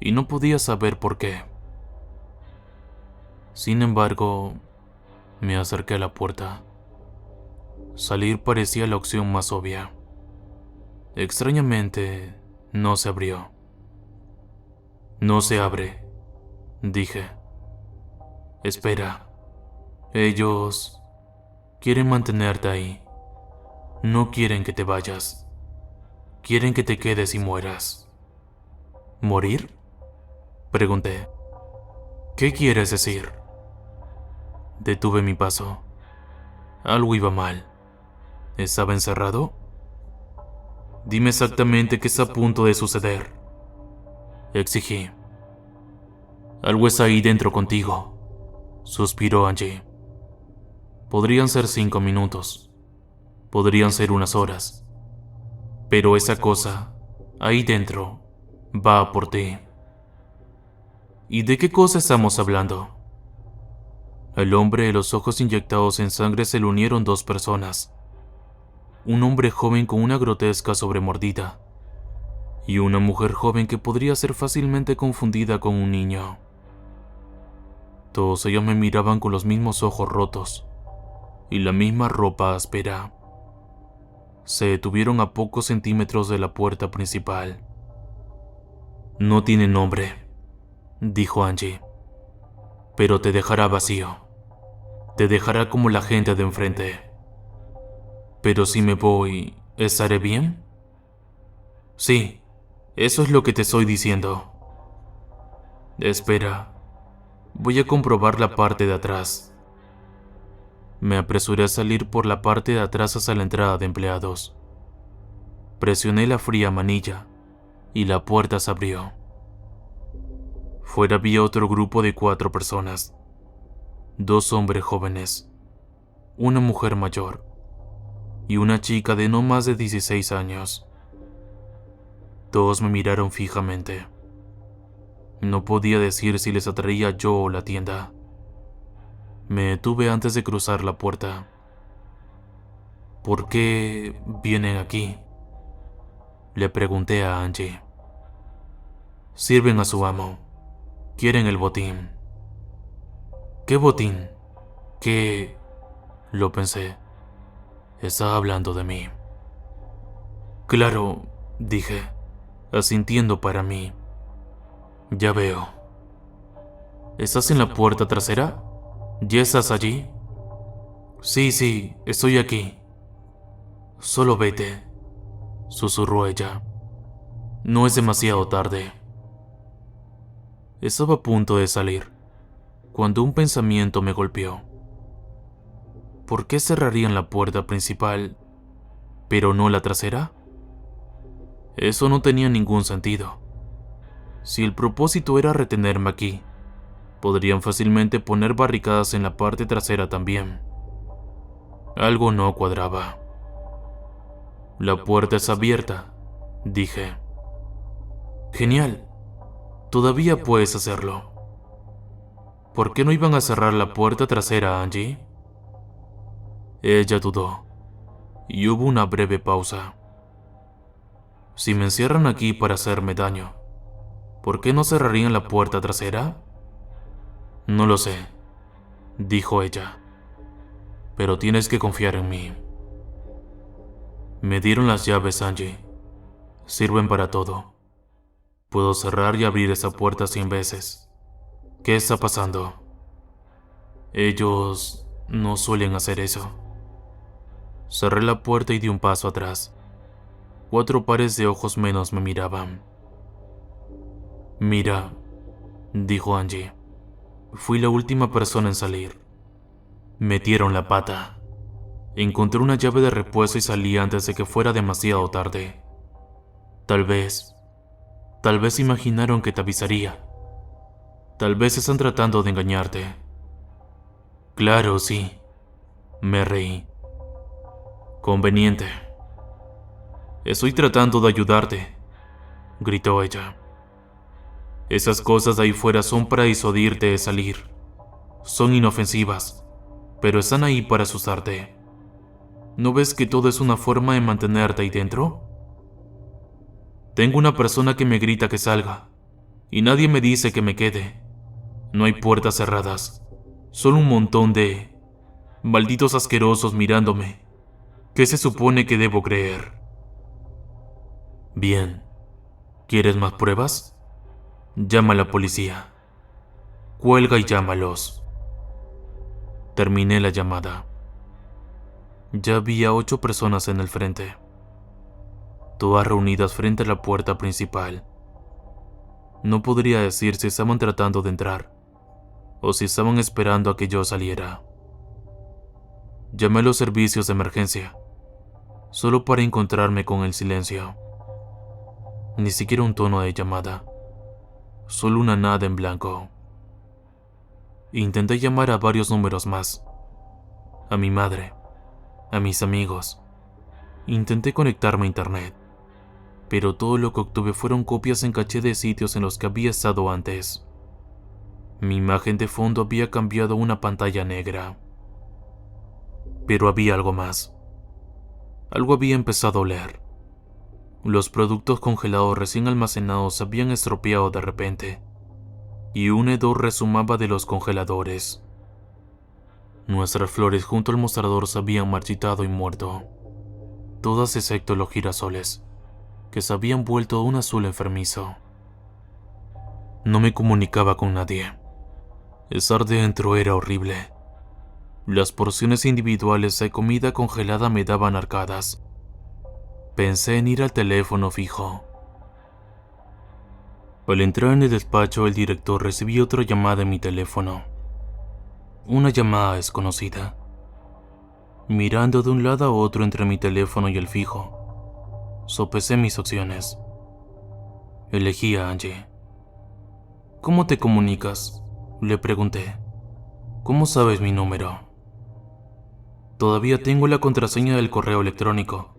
y no podía saber por qué. Sin embargo, me acerqué a la puerta. Salir parecía la opción más obvia. Extrañamente, no se abrió. «No se abre», dije. «Espera. Ellos quieren mantenerte ahí. No quieren que te vayas. Quieren que te quedes y mueras». «¿Morir?», pregunté. «¿Qué quieres decir?». Detuve mi paso. Algo iba mal. ¿Estaba encerrado? «Dime exactamente qué está a punto de suceder», exigí. «Algo está ahí dentro contigo», suspiró Angie. «Podrían ser 5 minutos. Podrían ser unas horas. Pero esa cosa, ahí dentro, va a por ti». «¿Y de qué cosa estamos hablando?». Al hombre de los ojos inyectados en sangre se le unieron 2 personas. Un hombre joven con una grotesca sobremordida y una mujer joven que podría ser fácilmente confundida con un niño. Todos ellos me miraban con los mismos ojos rotos y la misma ropa áspera. Se detuvieron a pocos centímetros de la puerta principal. «No tiene nombre», dijo Angie, «pero te dejará vacío. Te dejará como la gente de enfrente». «Pero si me voy, ¿estaré bien?». «Sí, eso es lo que te estoy diciendo». «Espera, voy a comprobar la parte de atrás». Me apresuré a salir por la parte de atrás hacia la entrada de empleados. Presioné la fría manilla y la puerta se abrió. Fuera había otro grupo de 4 personas. 2 hombres jóvenes, una mujer mayor y una chica de no más de 16 años. Todos me miraron fijamente. No podía decir si les atraía yo o la tienda. Me detuve antes de cruzar la puerta. «¿Por qué vienen aquí?», le pregunté a Angie. «Sirven a su amo. Quieren el botín». «¿Qué botín? ¿Qué...?», lo pensé. Estaba hablando de mí. «Claro», dije, asintiendo para mí. «Ya veo». «¿Estás en la puerta trasera? ¿Ya estás allí?». Sí, estoy aquí». «Solo vete», susurró ella. «No es demasiado tarde». Estaba a punto de salir, cuando un pensamiento me golpeó. ¿Por qué cerrarían la puerta principal, pero no la trasera? Eso no tenía ningún sentido. Si el propósito era retenerme aquí, podrían fácilmente poner barricadas en la parte trasera también. Algo no cuadraba. «La puerta es abierta», dije. «Genial. Todavía puedes hacerlo». «¿Por qué no iban a cerrar la puerta trasera, Angie?». Ella dudó, y hubo una breve pausa. «Si me encierran aquí para hacerme daño, ¿por qué no cerrarían la puerta trasera?». «No lo sé», dijo ella, «pero tienes que confiar en mí». Me dieron las llaves, Angie. Sirven para todo. Puedo cerrar y abrir esa puerta 100 veces. ¿Qué está pasando? Ellos no suelen hacer eso. Cerré la puerta y di un paso atrás. 4 pares de ojos menos me miraban. Mira, dijo Angie, fui la última persona en salir. Metieron la pata. Encontré una llave de repuesto y salí antes de que fuera demasiado tarde. Tal vez imaginaron que te avisaría. Tal vez están tratando de engañarte. Claro, sí, me reí. Conveniente. Estoy tratando de ayudarte, gritó ella. Esas cosas de ahí fuera son para disuadirte de salir. Son inofensivas, pero están ahí para asustarte. ¿No ves que todo es una forma de mantenerte ahí dentro? Tengo una persona que me grita que salga, y nadie me dice que me quede. No hay puertas cerradas, solo un montón de malditos asquerosos mirándome. ¿Qué se supone que debo creer? Bien, ¿quieres más pruebas? Llama a la policía. Cuelga y llámalos. Terminé la llamada. Ya había 8 personas en el frente, todas reunidas frente a la puerta principal. No podría decir si estaban tratando de entrar o si estaban esperando a que yo saliera. Llamé a los servicios de emergencia, solo para encontrarme con el silencio. Ni siquiera un tono de llamada, solo una nada en blanco. Intenté llamar a varios números más, a mi madre, a mis amigos. Intenté conectarme a internet, pero todo lo que obtuve fueron copias en caché de sitios en los que había estado antes. Mi imagen de fondo había cambiado a una pantalla negra. Pero había algo más. Algo había empezado a oler. Los productos congelados recién almacenados se habían estropeado de repente, y un hedor resumaba de los congeladores. Nuestras flores junto al mostrador se habían marchitado y muerto, todas excepto los girasoles, que se habían vuelto un azul enfermizo. No me comunicaba con nadie. Estar dentro era horrible. Las porciones individuales de comida congelada me daban arcadas. Pensé en ir al teléfono fijo. Al entrar en el despacho, el director recibió otra llamada en mi teléfono. Una llamada desconocida. Mirando de un lado a otro entre mi teléfono y el fijo, sopesé mis opciones. Elegí a Angie. ¿Cómo te comunicas?, le pregunté. ¿Cómo sabes mi número? Todavía tengo la contraseña del correo electrónico.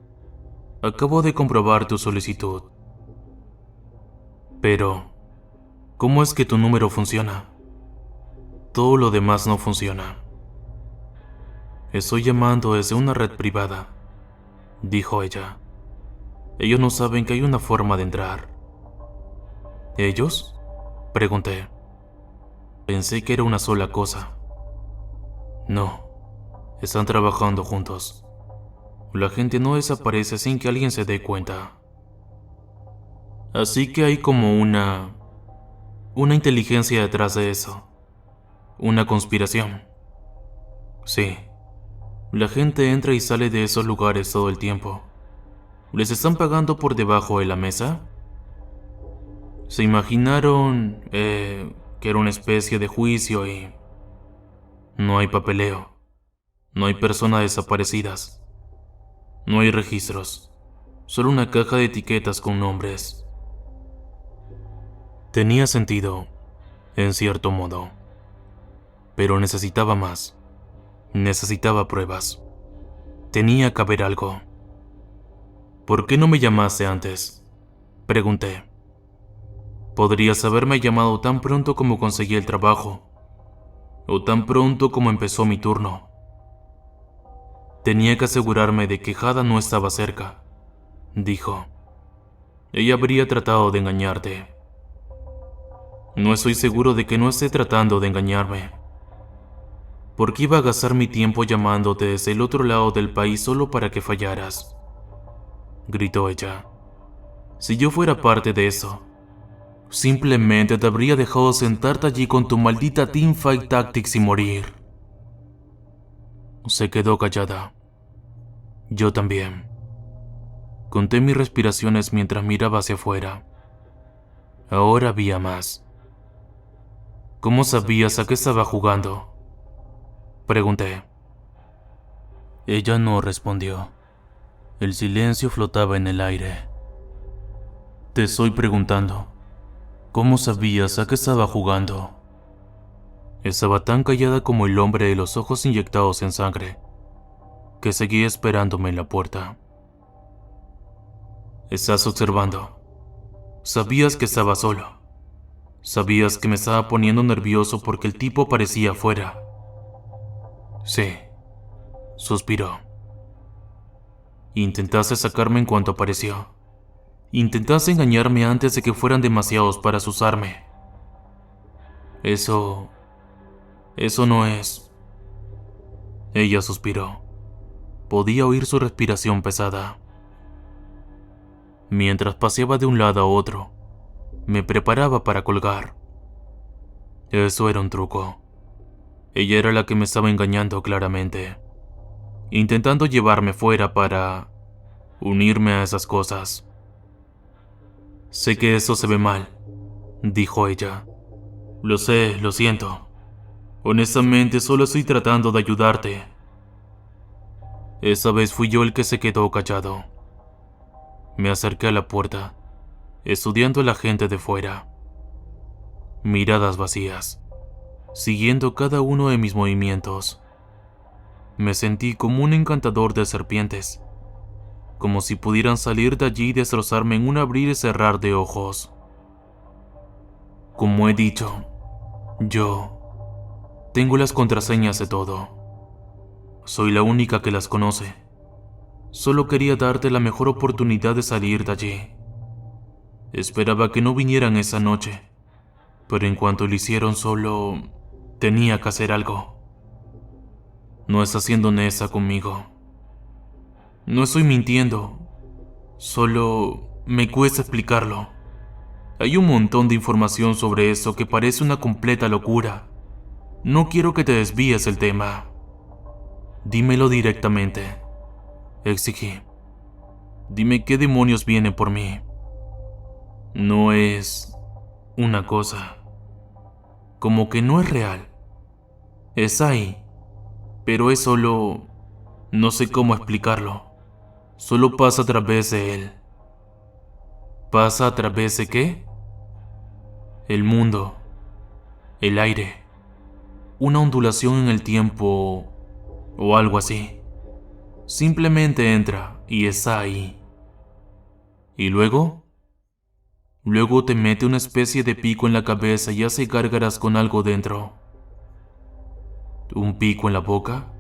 Acabo de comprobar tu solicitud. Pero, ¿cómo es que tu número funciona? Todo lo demás no funciona. Estoy llamando desde una red privada, dijo ella. Ellos no saben que hay una forma de entrar. ¿Ellos?, pregunté. Pensé que era una sola cosa. No, están trabajando juntos. La gente no desaparece sin que alguien se dé cuenta. Así que hay como una inteligencia detrás de eso. Una conspiración. Sí. La gente entra y sale de esos lugares todo el tiempo. ¿Les están pagando por debajo de la mesa? Se imaginaron que era una especie de juicio y no hay papeleo. No hay personas desaparecidas. No hay registros. Solo una caja de etiquetas con nombres. Tenía sentido, en cierto modo. Pero necesitaba más. Necesitaba pruebas. Tenía que haber algo. ¿Por qué no me llamaste antes?, pregunté. Podrías haberme llamado tan pronto como conseguí el trabajo, o tan pronto como empezó mi turno. Tenía que asegurarme de que Jada no estaba cerca, dijo. Ella habría tratado de engañarte. No estoy seguro de que no esté tratando de engañarme. ¿Por qué iba a gastar mi tiempo llamándote desde el otro lado del país solo para que fallaras?, gritó ella. Si yo fuera parte de eso, simplemente te habría dejado sentarte allí con tu maldita Teamfight Tactics y morir. Se quedó callada. Yo también. Conté mis respiraciones mientras miraba hacia afuera. Ahora había más. ¿Cómo sabías a qué estaba jugando?, pregunté. Ella no respondió. El silencio flotaba en el aire. Te estoy preguntando, ¿cómo sabías a qué estaba jugando? Estaba tan callada como el hombre de los ojos inyectados en sangre, que seguía esperándome en la puerta. Estás observando. Sabías que estaba solo. Sabías que me estaba poniendo nervioso porque el tipo aparecía afuera. Sí, suspiró. Intentaste sacarme en cuanto apareció. Intentaste engañarme antes de que fueran demasiados para asustarme. Eso no es... Ella suspiró. Podía oír su respiración pesada. Mientras paseaba de un lado a otro, me preparaba para colgar. Eso era un truco. Ella era la que me estaba engañando claramente, intentando llevarme fuera para unirme a esas cosas. Sé que eso se ve mal, dijo ella. Lo sé, lo siento. Honestamente, solo estoy tratando de ayudarte. Esa vez fui yo el que se quedó callado. Me acerqué a la puerta, estudiando a la gente de fuera. Miradas vacías, siguiendo cada uno de mis movimientos. Me sentí como un encantador de serpientes, como si pudieran salir de allí y destrozarme en un abrir y cerrar de ojos. Como he dicho, yo tengo las contraseñas de todo. Soy la única que las conoce. Solo quería darte la mejor oportunidad de salir de allí. Esperaba que no vinieran esa noche, pero en cuanto lo hicieron solo tenía que hacer algo. No estás siendo honesta conmigo. No estoy mintiendo, solo me cuesta explicarlo. Hay un montón de información sobre eso que parece una completa locura. No quiero que te desvíes del tema. Dímelo directamente, exigí. Dime qué demonios viene por mí. No es una cosa. Como que no es real. Es ahí, pero es solo... no sé cómo explicarlo. Solo pasa a través de él. ¿Pasa a través de qué? El mundo, el aire, una ondulación en el tiempo o algo así. Simplemente entra y está ahí. ¿Y luego? Luego te mete una especie de pico en la cabeza y hace gárgaras con algo dentro. ¿Un pico en la boca?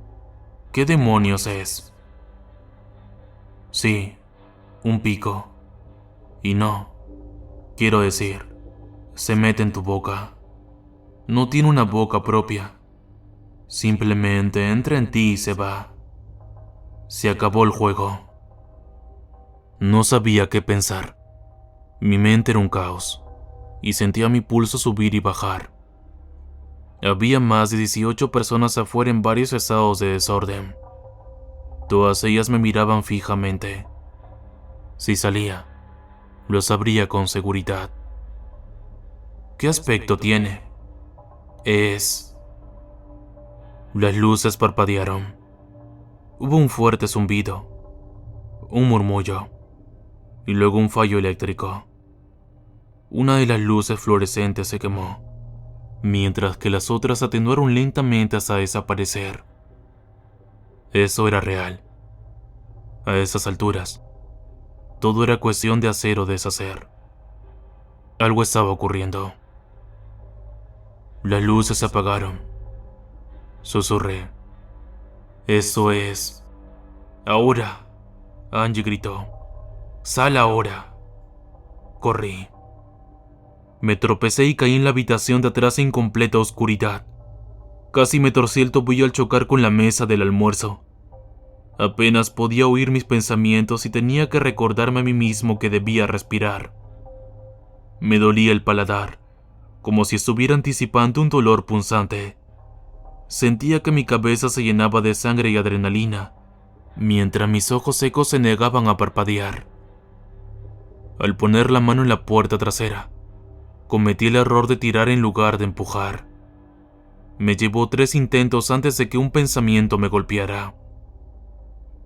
¿Qué demonios es? Sí, un pico. Y no, quiero decir, se mete en tu boca. No tiene una boca propia. Simplemente entra en ti y se va. Se acabó el juego. No sabía qué pensar. Mi mente era un caos, y sentía mi pulso subir y bajar. Había más de 18 personas afuera en varios estados de desorden. Todas ellas me miraban fijamente. Si salía, lo sabría con seguridad. ¿Qué aspecto tiene? Las luces parpadearon. Hubo un fuerte zumbido, un murmullo, y luego un fallo eléctrico. Una de las luces fluorescentes se quemó, mientras que las otras atenuaron lentamente hasta desaparecer. Eso era real. A esas alturas, todo era cuestión de hacer o deshacer. Algo estaba ocurriendo. Las luces se apagaron. Susurré. Eso es... Ahora, Angie gritó. Sal ahora. Corrí. Me tropecé y caí en la habitación de atrás en completa oscuridad. Casi me torcí el tobillo al chocar con la mesa del almuerzo. Apenas podía oír mis pensamientos y tenía que recordarme a mí mismo que debía respirar. Me dolía el paladar, como si estuviera anticipando un dolor punzante. Sentía que mi cabeza se llenaba de sangre y adrenalina, mientras mis ojos secos se negaban a parpadear. Al poner la mano en la puerta trasera, Cometí el error de tirar en lugar de empujar. Me llevó 3 intentos antes de que un pensamiento me golpeara.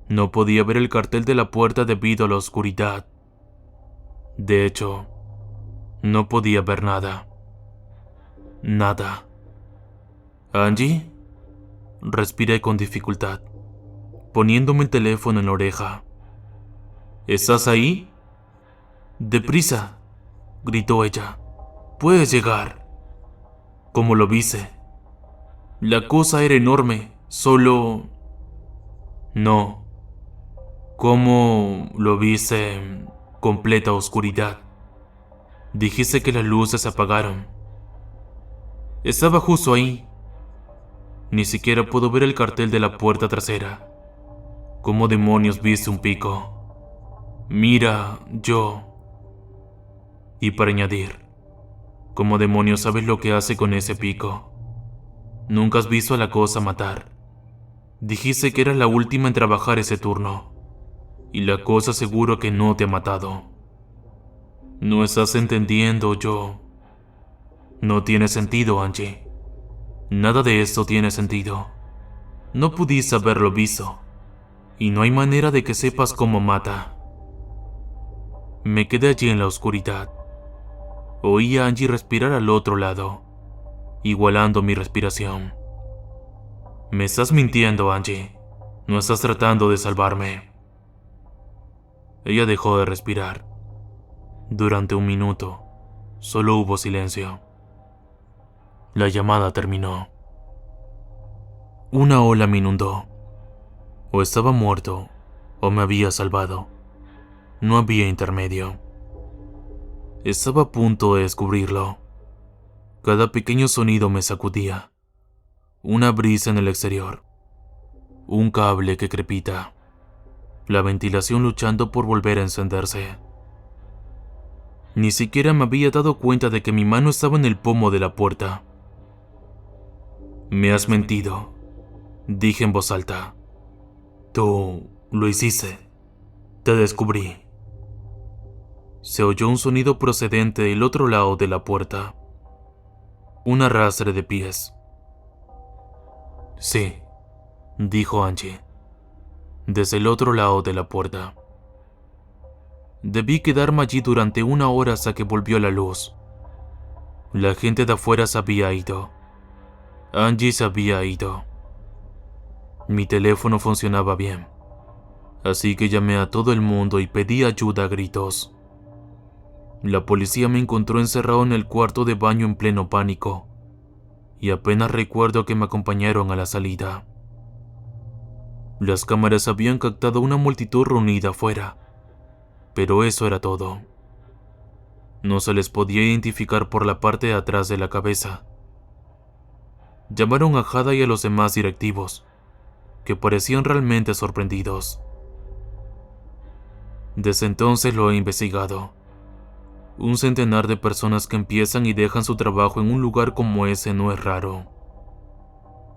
No podía ver el cartel de la puerta debido a la oscuridad. De hecho, no podía ver nada. Nada. ¿Angie? Respiré con dificultad, poniéndome el teléfono en la oreja. ¿Estás ahí? ¡Deprisa!, gritó ella. «Puedes llegar». Como lo viste. La cosa era enorme, solo... No. ¿Cómo lo viste en completa oscuridad? Dijiste que las luces se apagaron. Estaba justo ahí. Ni siquiera puedo ver el cartel de la puerta trasera. ¿Cómo demonios viste un pico? Mira, yo... Y para añadir, ¿cómo demonios sabes lo que hace con ese pico? Nunca has visto a la cosa matar. Dijiste que eras la última en trabajar ese turno. Y la cosa seguro que no te ha matado. No estás entendiendo, yo... No tiene sentido, Angie. Nada de esto tiene sentido. No pudiste haberlo visto. Y no hay manera de que sepas cómo mata. Me quedé allí en la oscuridad. Oí a Angie respirar al otro lado, igualando mi respiración. Me estás mintiendo, Angie. No estás tratando de salvarme. Ella dejó de respirar. Durante 1 minuto, solo hubo silencio. La llamada terminó. Una ola me inundó. O estaba muerto, o me había salvado. No había intermedio. Estaba a punto de descubrirlo. Cada pequeño sonido me sacudía. Una brisa en el exterior. Un cable que crepita. La ventilación luchando por volver a encenderse. Ni siquiera me había dado cuenta de que mi mano estaba en el pomo de la puerta. Me has mentido, dije en voz alta. Tú lo hiciste. Te descubrí. Se oyó un sonido procedente del otro lado de la puerta. Un arrastre de pies. Sí, dijo Angie, desde el otro lado de la puerta. Debí quedarme allí durante 1 hora hasta que volvió la luz. La gente de afuera se había ido. Angie se había ido. Mi teléfono funcionaba bien, así que llamé a todo el mundo y pedí ayuda a gritos. La policía me encontró encerrado en el cuarto de baño en pleno pánico, y apenas recuerdo que me acompañaron a la salida. Las cámaras habían captado una multitud reunida afuera, pero eso era todo. No se les podía identificar por la parte de atrás de la cabeza. Llamaron a Hada y a los demás directivos, que parecían realmente sorprendidos. Desde entonces lo he investigado. Un centenar de personas que empiezan y dejan su trabajo en un lugar como ese no es raro.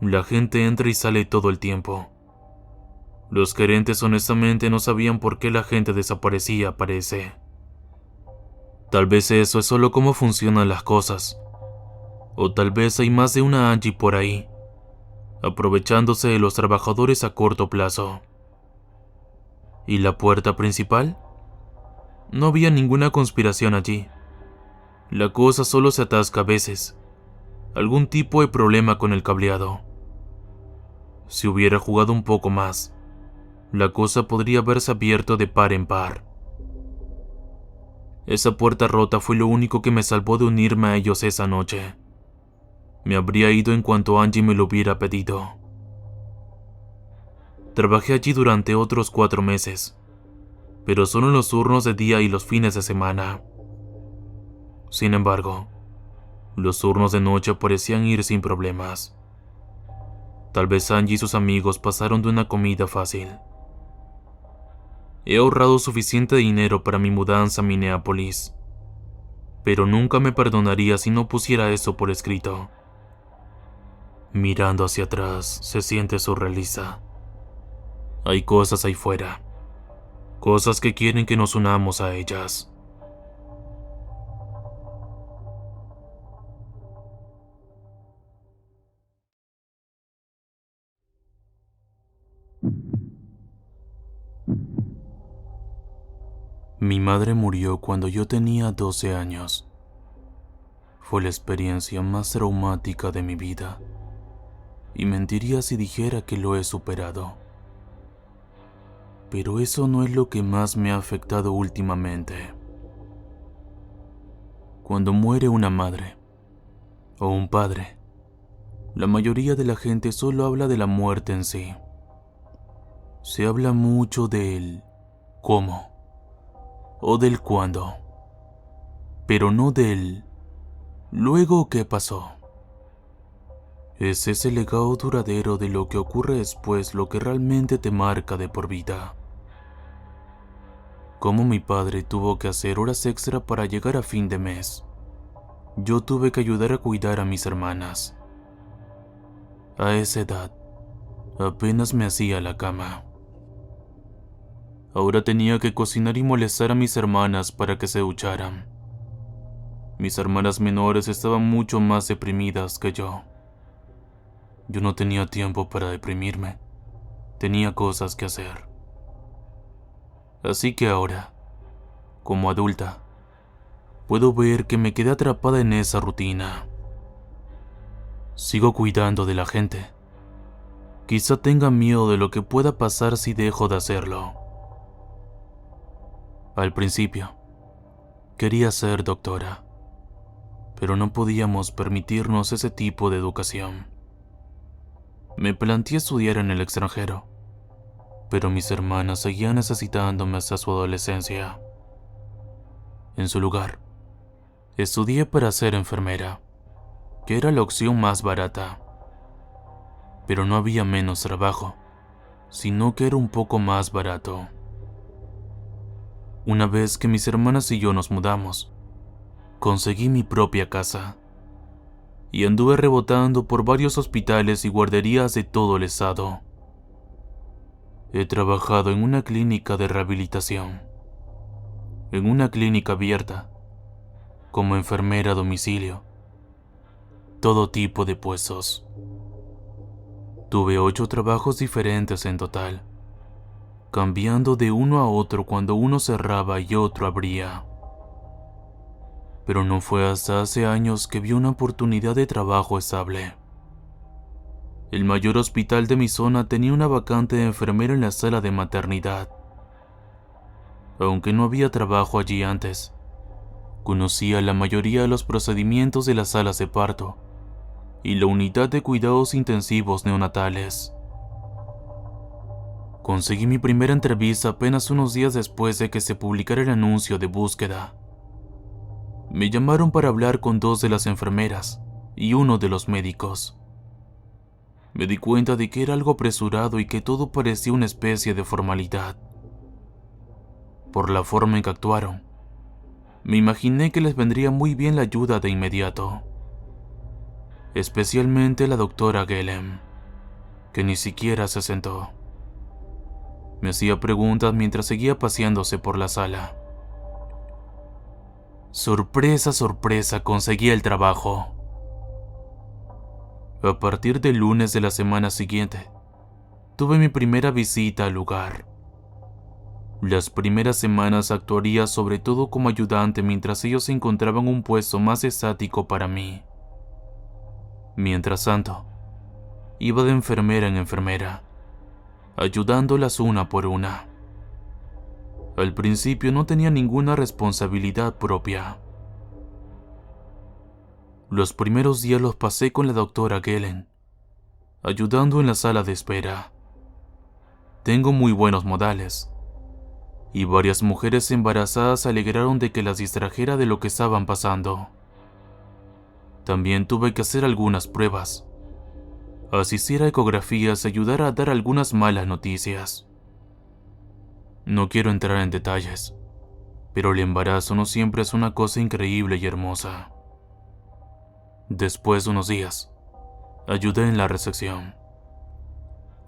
La gente entra y sale todo el tiempo. Los gerentes honestamente no sabían por qué la gente desaparecía, parece. Tal vez eso es solo cómo funcionan las cosas. O tal vez hay más de una Angie por ahí, aprovechándose de los trabajadores a corto plazo. ¿Y la puerta principal? No había ninguna conspiración allí. La cosa solo se atasca a veces. Algún tipo de problema con el cableado. Si hubiera jugado un poco más, la cosa podría haberse abierto de par en par. Esa puerta rota fue lo único que me salvó de unirme a ellos esa noche. Me habría ido en cuanto Angie me lo hubiera pedido. Trabajé allí durante otros 4 meses, pero solo en los turnos de día y los fines de semana. Sin embargo, los turnos de noche parecían ir sin problemas. Tal vez Angie y sus amigos pasaron de una comida fácil. He ahorrado suficiente dinero para mi mudanza a Minneapolis, pero nunca me perdonaría si no pusiera eso por escrito. Mirando hacia atrás, se siente surrealista. Hay cosas ahí fuera, cosas que quieren que nos unamos a ellas. Mi madre murió cuando yo tenía 12 años. Fue la experiencia más traumática de mi vida, y mentiría si dijera que lo he superado. Pero eso no es lo que más me ha afectado últimamente. Cuando muere una madre o un padre, la mayoría de la gente solo habla de la muerte en sí. Se habla mucho del cómo o del cuándo, pero no del luego qué pasó. Es ese legado duradero de lo que ocurre después lo que realmente te marca de por vida. Como mi padre tuvo que hacer horas extra para llegar a fin de mes, yo tuve que ayudar a cuidar a mis hermanas. A esa edad, apenas me hacía la cama. Ahora tenía que cocinar y molestar a mis hermanas para que se ducharan. Mis hermanas menores estaban mucho más deprimidas que yo. Yo no tenía tiempo para deprimirme. Tenía cosas que hacer. Así que ahora, como adulta, puedo ver que me quedé atrapada en esa rutina. Sigo cuidando de la gente. Quizá tenga miedo de lo que pueda pasar si dejo de hacerlo. Al principio, quería ser doctora, pero no podíamos permitirnos ese tipo de educación. Me planteé estudiar en el extranjero, pero mis hermanas seguían necesitándome hasta su adolescencia. En su lugar, estudié para ser enfermera, que era la opción más barata. Pero no había menos trabajo, sino que era un poco más barato. Una vez que mis hermanas y yo nos mudamos, conseguí mi propia casa y anduve rebotando por varios hospitales y guarderías de todo el estado. He trabajado en una clínica de rehabilitación, en una clínica abierta, como enfermera a domicilio, todo tipo de puestos. Tuve 8 trabajos diferentes en total, cambiando de uno a otro cuando uno cerraba y otro abría. Pero no fue hasta hace años que vi una oportunidad de trabajo estable. El mayor hospital de mi zona tenía una vacante de enfermera en la sala de maternidad. Aunque no había trabajo allí antes, conocía la mayoría de los procedimientos de las salas de parto y la unidad de cuidados intensivos neonatales. Conseguí mi primera entrevista apenas unos días después de que se publicara el anuncio de búsqueda. Me llamaron para hablar con 2 de las enfermeras y uno de los médicos. Me di cuenta de que era algo apresurado y que todo parecía una especie de formalidad. Por la forma en que actuaron, me imaginé que les vendría muy bien la ayuda de inmediato. Especialmente la doctora Gellem, que ni siquiera se sentó. Me hacía preguntas mientras seguía paseándose por la sala. Sorpresa, sorpresa, conseguí el trabajo. A partir del lunes de la semana siguiente, tuve mi primera visita al lugar. Las primeras semanas actuaría sobre todo como ayudante mientras ellos encontraban un puesto más estático para mí. Mientras tanto, iba de enfermera en enfermera, ayudándolas una por una. Al principio no tenía ninguna responsabilidad propia. Los primeros días los pasé con la doctora Gellem, ayudando en la sala de espera. Tengo muy buenos modales, y varias mujeres embarazadas se alegraron de que las distrajera de lo que estaban pasando. También tuve que hacer algunas pruebas, asistir a ecografías y ayudar a dar algunas malas noticias. No quiero entrar en detalles, pero el embarazo no siempre es una cosa increíble y hermosa. Después de unos días, ayudé en la recepción.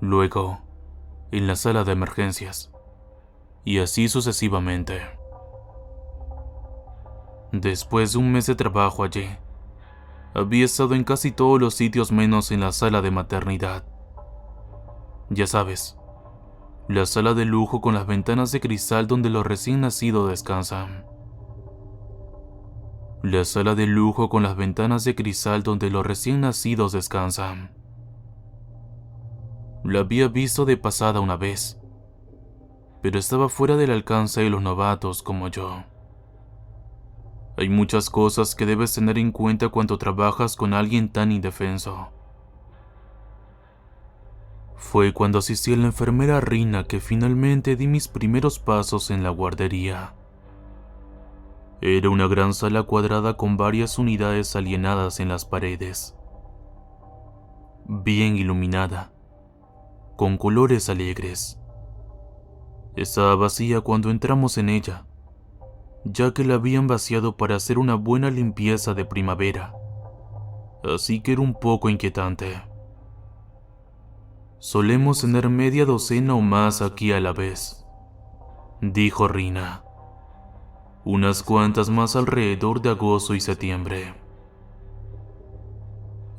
Luego, en la sala de emergencias, y así sucesivamente. Después de un mes de trabajo allí, había estado en casi todos los sitios menos en la sala de maternidad. Ya sabes, La sala de lujo con las ventanas de cristal donde los recién nacidos descansan. La sala de lujo con las ventanas de cristal donde los recién nacidos descansan. La había visto de pasada una vez, pero estaba fuera del alcance de los novatos como yo. Hay muchas cosas que debes tener en cuenta cuando trabajas con alguien tan indefenso. Fue cuando asistí a la enfermera Rina que finalmente di mis primeros pasos en la guardería. Era una gran sala cuadrada con varias unidades alienadas en las paredes. Bien iluminada, con colores alegres. Estaba vacía cuando entramos en ella, ya que la habían vaciado para hacer una buena limpieza de primavera, así que era un poco inquietante. Solemos tener media docena o más aquí a la vez, dijo Rina. Unas cuantas más alrededor de agosto y septiembre.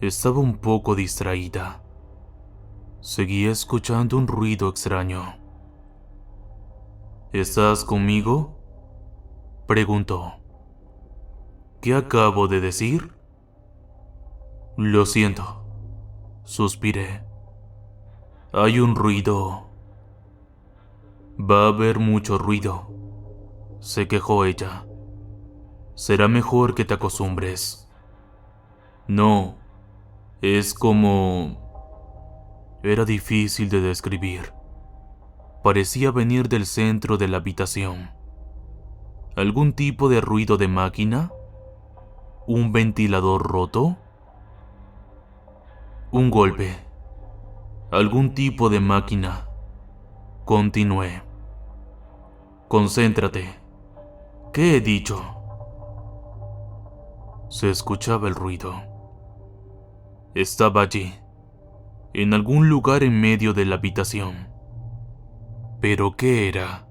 Estaba un poco distraída. Seguía escuchando un ruido extraño. ¿Estás conmigo?, preguntó. ¿Qué acabo de decir? Lo siento, suspiré. Hay un ruido. Va a haber mucho ruido, se quejó ella. Será mejor que te acostumbres. No, es como... Era difícil de describir. Parecía venir del centro de la habitación. ¿Algún tipo de ruido de máquina? ¿Un ventilador roto? Un golpe. Algún tipo de máquina. Continué. Concéntrate. ¿Qué he dicho? Se escuchaba el ruido. Estaba allí, en algún lugar en medio de la habitación. ¿Pero qué era?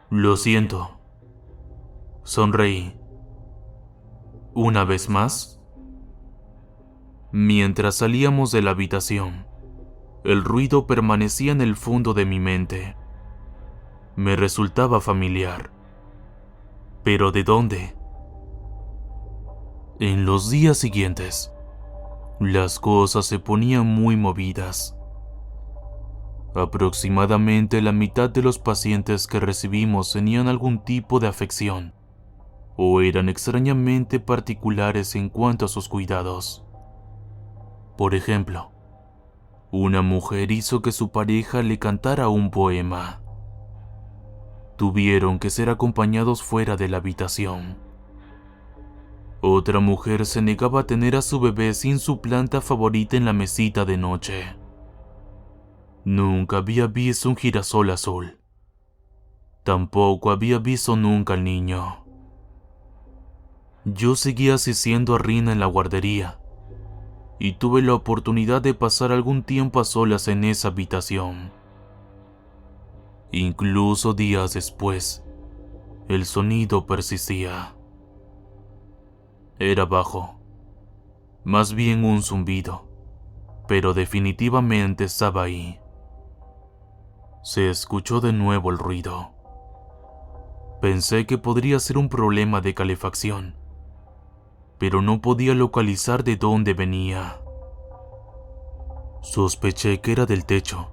Lo siento. Sonreí. ¿Una vez más? Mientras salíamos de la habitación, el ruido permanecía en el fondo de mi mente. Me resultaba familiar. ¿Pero de dónde? En los días siguientes, las cosas se ponían muy movidas. Aproximadamente la mitad de los pacientes que recibimos tenían algún tipo de afección o eran extrañamente particulares en cuanto a sus cuidados. Por ejemplo, una mujer hizo que su pareja le cantara un poema. Tuvieron que ser acompañados fuera de la habitación. Otra mujer se negaba a tener a su bebé sin su planta favorita en la mesita de noche. Nunca había visto un girasol azul. Tampoco había visto nunca al niño. Yo seguía asistiendo a Rina en la guardería y tuve la oportunidad de pasar algún tiempo a solas en esa habitación. Incluso días después, el sonido persistía. Era bajo, más bien un zumbido, pero definitivamente estaba ahí. Se escuchó de nuevo el ruido. Pensé que podría ser un problema de calefacción, pero no podía localizar de dónde venía. Sospeché que era del techo,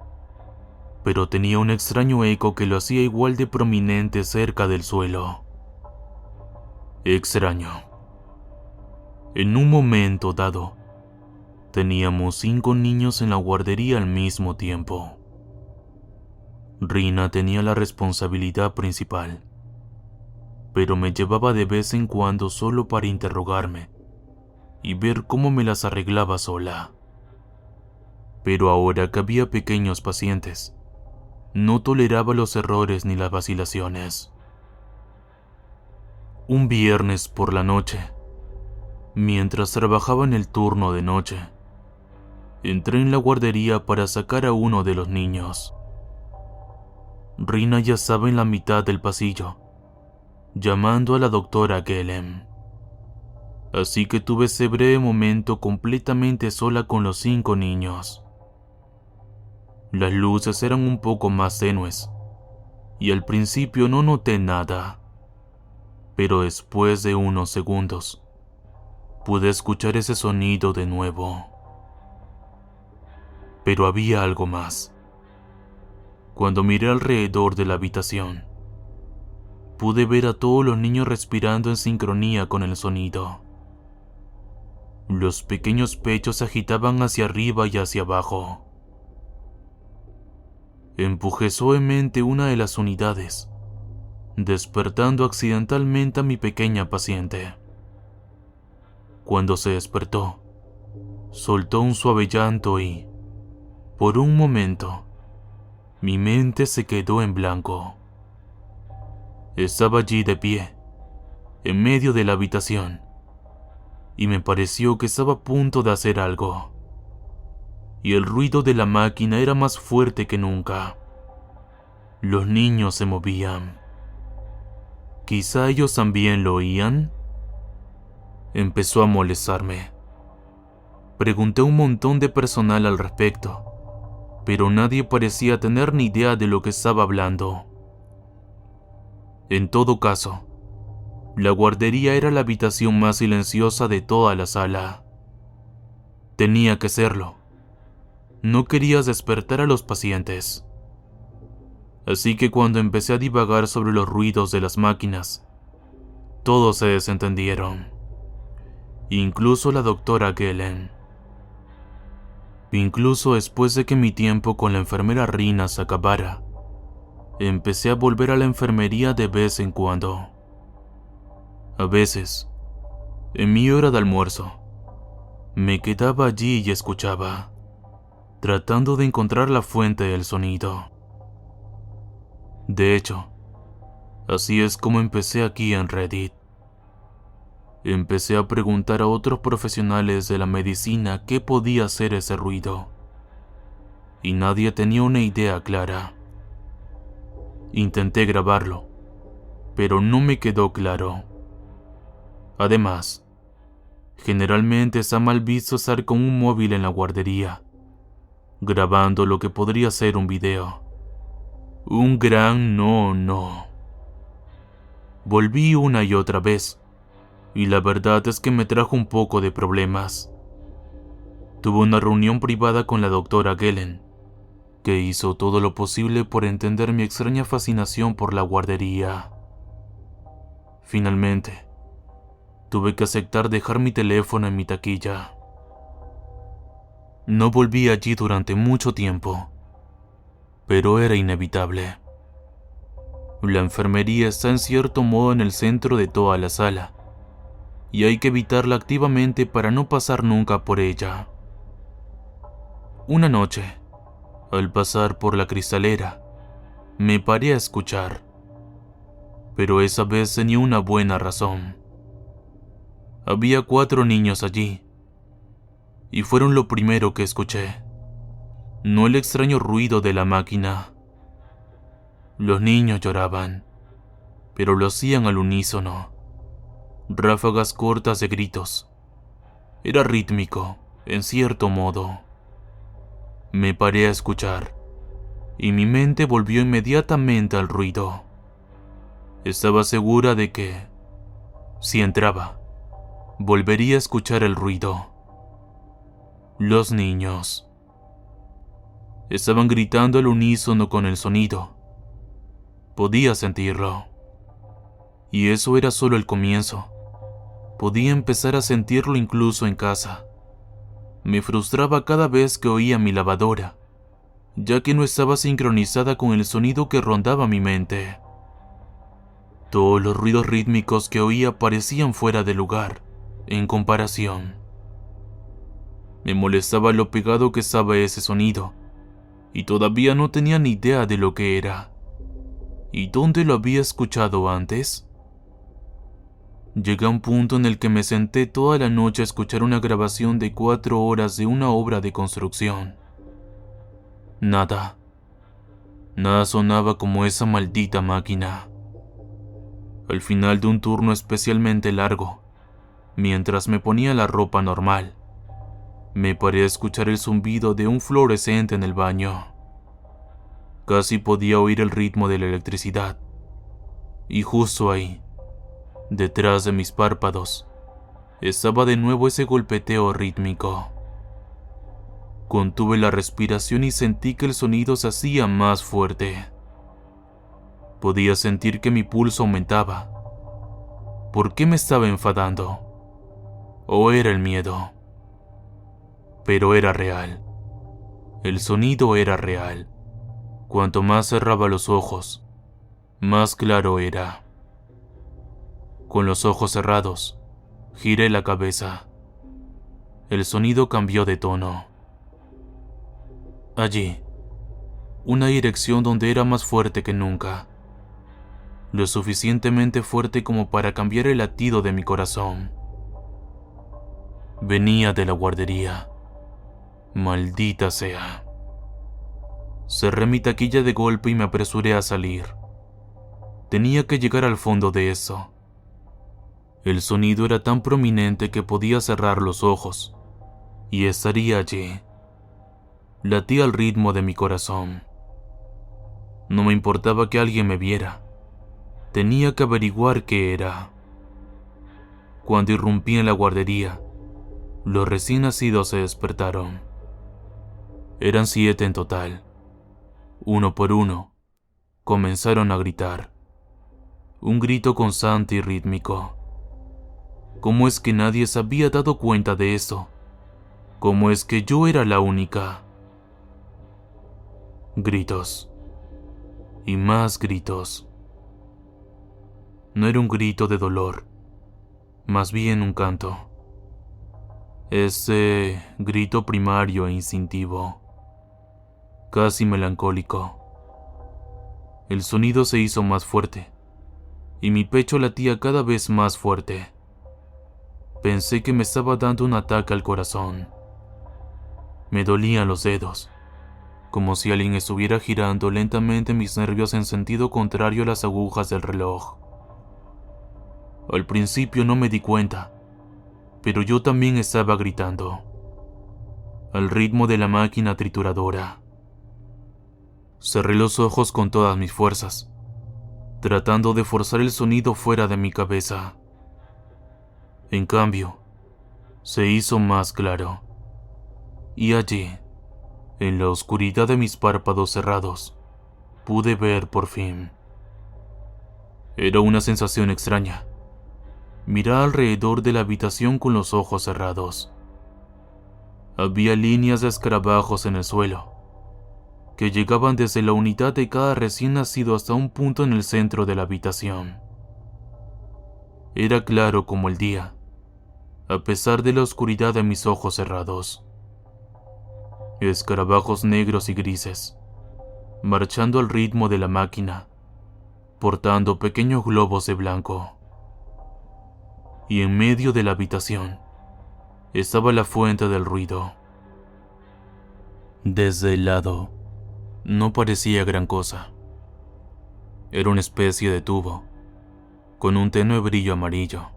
pero tenía un extraño eco que lo hacía igual de prominente cerca del suelo. Extraño. En un momento dado, teníamos 5 niños en la guardería al mismo tiempo. Rina tenía la responsabilidad principal, pero me llevaba de vez en cuando solo para interrogarme y ver cómo me las arreglaba sola. Pero ahora que había pequeños pacientes, no toleraba los errores ni las vacilaciones. Un viernes por la noche, mientras trabajaba en el turno de noche, entré en la guardería para sacar a uno de los niños. Rina ya estaba en la mitad del pasillo, llamando a la doctora Gellem. Así que tuve ese breve momento completamente sola con los 5 niños. Las luces eran un poco más tenues, y al principio no noté nada, pero después de unos segundos, pude escuchar ese sonido de nuevo. Pero había algo más. Cuando miré alrededor de la habitación, pude ver a todos los niños respirando en sincronía con el sonido. Los pequeños pechos se agitaban hacia arriba y hacia abajo. Empujé suavemente una de las unidades, despertando accidentalmente a mi pequeña paciente. Cuando se despertó, soltó un suave llanto y, por un momento, mi mente se quedó en blanco. Estaba allí de pie, en medio de la habitación, y me pareció que estaba a punto de hacer algo. Y el ruido de la máquina era más fuerte que nunca. Los niños se movían. ¿Quizá ellos también lo oían? Empezó a molestarme. Pregunté a un montón de personal al respecto, pero nadie parecía tener ni idea de lo que estaba hablando. En todo caso, la guardería era la habitación más silenciosa de toda la sala. Tenía que serlo. No querías despertar a los pacientes. Así que cuando empecé a divagar sobre los ruidos de las máquinas, todos se desentendieron. Incluso la doctora Gelen. Incluso después de que mi tiempo con la enfermera Rina se acabara, empecé a volver a la enfermería de vez en cuando. A veces, en mi hora de almuerzo, me quedaba allí y escuchaba, tratando de encontrar la fuente del sonido. De hecho, así es como empecé aquí en Reddit. Empecé a preguntar a otros profesionales de la medicina qué podía hacer ese ruido, y nadie tenía una idea clara. Intenté grabarlo, pero no me quedó claro. Además, generalmente está mal visto estar con un móvil en la guardería, grabando lo que podría ser un video. Un gran no. Volví una y otra vez, y la verdad es que me trajo un poco de problemas. Tuve una reunión privada con la doctora Gelen, que hizo todo lo posible por entender mi extraña fascinación por la guardería. Finalmente, tuve que aceptar dejar mi teléfono en mi taquilla. No volví allí durante mucho tiempo, pero era inevitable. La enfermería está en cierto modo en el centro de toda la sala, y hay que evitarla activamente para no pasar nunca por ella. Una noche, al pasar por la cristalera, me paré a escuchar, pero esa vez tenía una buena razón. Había 4 niños allí, y fueron lo primero que escuché, no el extraño ruido de la máquina. Los niños lloraban, pero lo hacían al unísono, ráfagas cortas de gritos. Era rítmico, en cierto modo. Me paré a escuchar, y mi mente volvió inmediatamente al ruido. Estaba segura de que, si entraba, volvería a escuchar el ruido. Los niños estaban gritando al unísono con el sonido. Podía sentirlo. Y eso era solo el comienzo. Podía empezar a sentirlo incluso en casa. Me frustraba cada vez que oía mi lavadora, ya que no estaba sincronizada con el sonido que rondaba mi mente. Todos los ruidos rítmicos que oía parecían fuera de lugar, en comparación. Me molestaba lo pegado que estaba ese sonido, y todavía no tenía ni idea de lo que era. ¿Y dónde lo había escuchado antes? Llegué a un punto en el que me senté toda la noche a escuchar una grabación de 4 horas de una obra de construcción. Nada sonaba como esa maldita máquina. Al final de un turno especialmente largo, mientras me ponía la ropa normal, me paré a escuchar el zumbido de un fluorescente en el baño. Casi podía oír el ritmo de la electricidad. Y justo ahí, detrás de mis párpados, estaba de nuevo ese golpeteo rítmico. Contuve la respiración y sentí que el sonido se hacía más fuerte. Podía sentir que mi pulso aumentaba. ¿Por qué me estaba enfadando? ¿O era el miedo? Pero era real. El sonido era real. Cuanto más cerraba los ojos, más claro era. Con los ojos cerrados, giré la cabeza. El sonido cambió de tono. Allí, una dirección donde era más fuerte que nunca. Lo suficientemente fuerte como para cambiar el latido de mi corazón. Venía de la guardería. Maldita sea. Cerré mi taquilla de golpe y me apresuré a salir. Tenía que llegar al fondo de eso. El sonido era tan prominente que podía cerrar los ojos y estaría allí. Latí al ritmo de mi corazón. No me importaba que alguien me viera. Tenía que averiguar qué era. Cuando irrumpí en la guardería, los recién nacidos se despertaron. Eran 7 en total. Uno por uno, comenzaron a gritar. Un grito constante y rítmico. ¿Cómo es que nadie se había dado cuenta de eso? ¿Cómo es que yo era la única? Gritos. Y más gritos. No era un grito de dolor, más bien un canto. Ese grito primario e instintivo, casi melancólico. El sonido se hizo más fuerte, y mi pecho latía cada vez más fuerte. Pensé que me estaba dando un ataque al corazón. Me dolían los dedos, como si alguien estuviera girando lentamente mis nervios en sentido contrario a las agujas del reloj. Al principio no me di cuenta, pero yo también estaba gritando, al ritmo de la máquina trituradora. Cerré los ojos con todas mis fuerzas, tratando de forzar el sonido fuera de mi cabeza. En cambio, se hizo más claro, y allí, en la oscuridad de mis párpados cerrados, pude ver por fin. Era una sensación extraña. Miré alrededor de la habitación con los ojos cerrados. Había líneas de escarabajos en el suelo, que llegaban desde la unidad de cada recién nacido hasta un punto en el centro de la habitación. Era claro como el día, a pesar de la oscuridad de mis ojos cerrados. Escarabajos negros y grises, marchando al ritmo de la máquina, portando pequeños globos de blanco. Y en medio de la habitación estaba la fuente del ruido. Desde el lado, no parecía gran cosa. Era una especie de tubo, con un tenue brillo amarillo.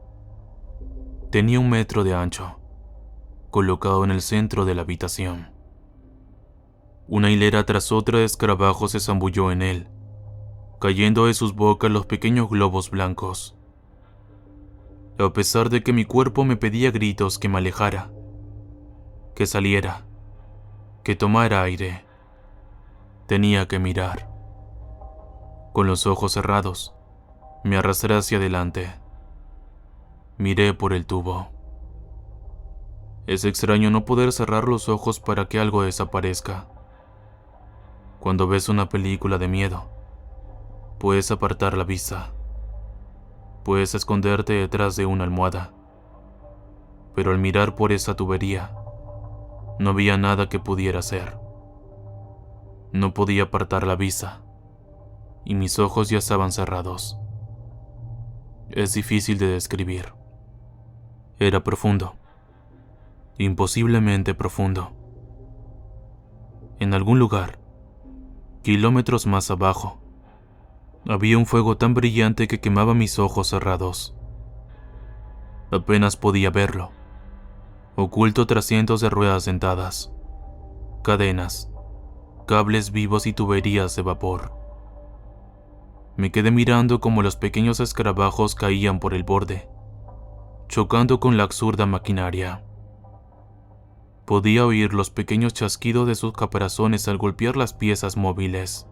Tenía 1 metro de ancho, colocado en el centro de la habitación. Una hilera tras otra de escarabajos se zambulló en él, cayendo de sus bocas los pequeños globos blancos. A pesar de que mi cuerpo me pedía gritos que me alejara, que saliera, que tomara aire, tenía que mirar. Con los ojos cerrados, me arrastré hacia adelante. Miré por el tubo. Es extraño no poder cerrar los ojos para que algo desaparezca. Cuando ves una película de miedo, puedes apartar la vista. Puedes esconderte detrás de una almohada. Pero al mirar por esa tubería, no había nada que pudiera hacer. No podía apartar la vista, y mis ojos ya estaban cerrados. Es difícil de describir. Era profundo, imposiblemente profundo. En algún lugar, kilómetros más abajo, había un fuego tan brillante que quemaba mis ojos cerrados. Apenas podía verlo, oculto tras cientos de ruedas dentadas, cadenas, cables vivos y tuberías de vapor. Me quedé mirando cómo los pequeños escarabajos caían por el borde, chocando con la absurda maquinaria. Podía oír los pequeños chasquidos de sus caparazones al golpear las piezas móviles.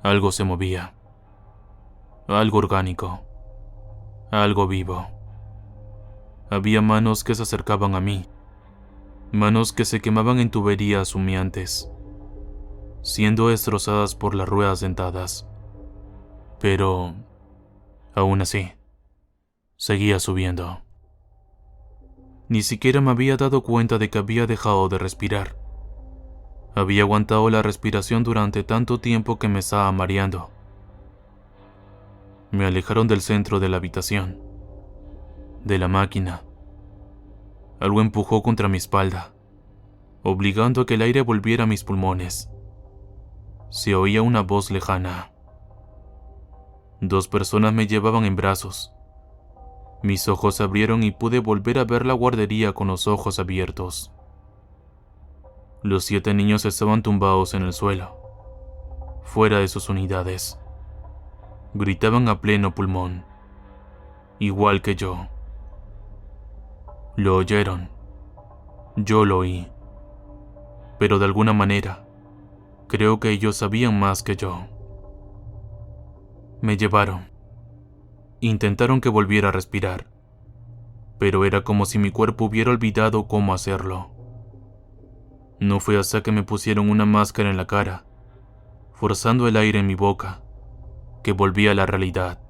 Algo se movía. Algo orgánico. Algo vivo. Había manos que se acercaban a mí. Manos que se quemaban en tuberías humeantes, siendo destrozadas por las ruedas dentadas. Pero, aún así, seguía subiendo. Ni siquiera me había dado cuenta de que había dejado de respirar. Había aguantado la respiración durante tanto tiempo que me estaba mareando. Me alejaron del centro de la habitación, de la máquina. Algo empujó contra mi espalda, obligando a que el aire volviera a mis pulmones. Se oía una voz lejana. 2 personas me llevaban en brazos. Mis ojos se abrieron y pude volver a ver la guardería con los ojos abiertos. Los 7 niños estaban tumbados en el suelo, fuera de sus unidades. Gritaban a pleno pulmón, igual que yo. Lo oyeron. Yo lo oí. Pero de alguna manera, creo que ellos sabían más que yo. Me llevaron. Intentaron que volviera a respirar, pero era como si mi cuerpo hubiera olvidado cómo hacerlo. No fue hasta que me pusieron una máscara en la cara, forzando el aire en mi boca, que volví a la realidad.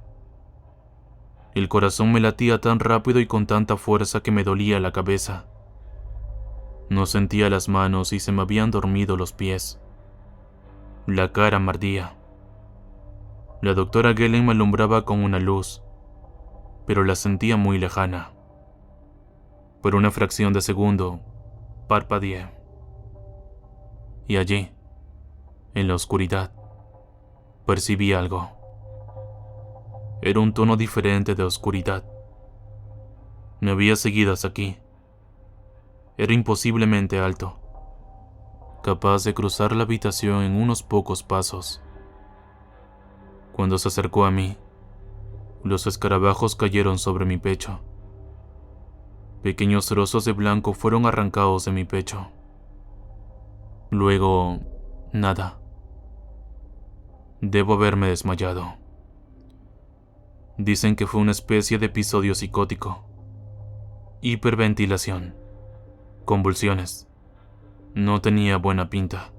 El corazón me latía tan rápido y con tanta fuerza que me dolía la cabeza. No sentía las manos y se me habían dormido los pies. La cara me ardía. La doctora Gelen me alumbraba con una luz, pero la sentía muy lejana. Por una fracción de segundo, parpadeé. Y allí, en la oscuridad, percibí algo. Era un tono diferente de oscuridad. Me había seguido hasta aquí. Era imposiblemente alto, capaz de cruzar la habitación en unos pocos pasos. Cuando se acercó a mí, los escarabajos cayeron sobre mi pecho. Pequeños trozos de blanco fueron arrancados de mi pecho. Luego, nada. Debo haberme desmayado. Dicen que fue una especie de episodio psicótico. Hiperventilación. Convulsiones. No tenía buena pinta.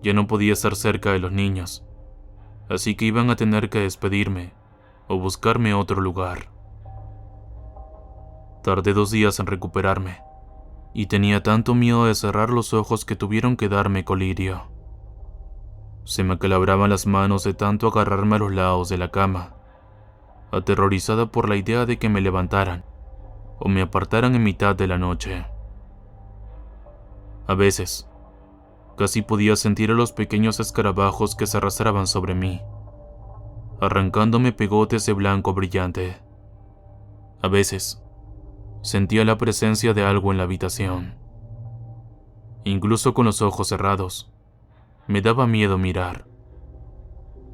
Ya no podía estar cerca de los niños, así que iban a tener que despedirme o buscarme otro lugar. Tardé 2 días en recuperarme, y tenía tanto miedo de cerrar los ojos que tuvieron que darme colirio. Se me calabraban las manos de tanto agarrarme a los lados de la cama, aterrorizada por la idea de que me levantaran o me apartaran en mitad de la noche. A veces, casi podía sentir a los pequeños escarabajos que se arrastraban sobre mí, arrancándome pegotes de blanco brillante. A veces, sentía la presencia de algo en la habitación. Incluso con los ojos cerrados, me daba miedo mirar.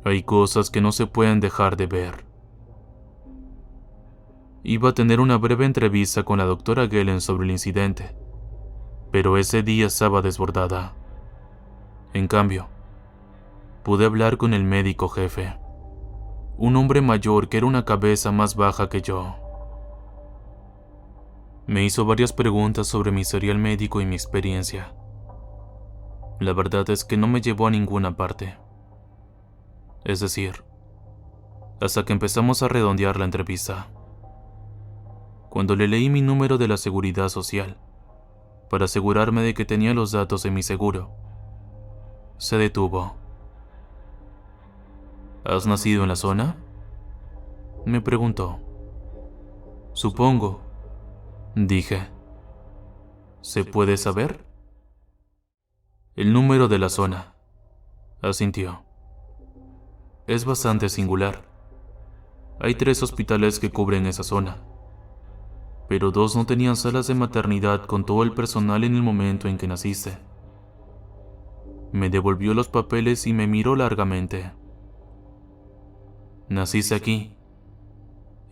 Hay cosas que no se pueden dejar de ver. Iba a tener una breve entrevista con la doctora Gelen sobre el incidente, pero ese día estaba desbordada. En cambio, pude hablar con el médico jefe, un hombre mayor que era una cabeza más baja que yo. Me hizo varias preguntas sobre mi historial médico y mi experiencia. La verdad es que no me llevó a ninguna parte. Es decir, hasta que empezamos a redondear la entrevista. Cuando le leí mi número de la Seguridad Social, para asegurarme de que tenía los datos de mi seguro, se detuvo. ¿Has nacido en la zona?, me preguntó. Supongo, dije. ¿Se puede saber? El número de la zona, asintió. Es bastante singular. Hay 3 hospitales que cubren esa zona, pero 2 no tenían salas de maternidad con todo el personal en el momento en que naciste. Me devolvió los papeles y me miró largamente. Naciste aquí,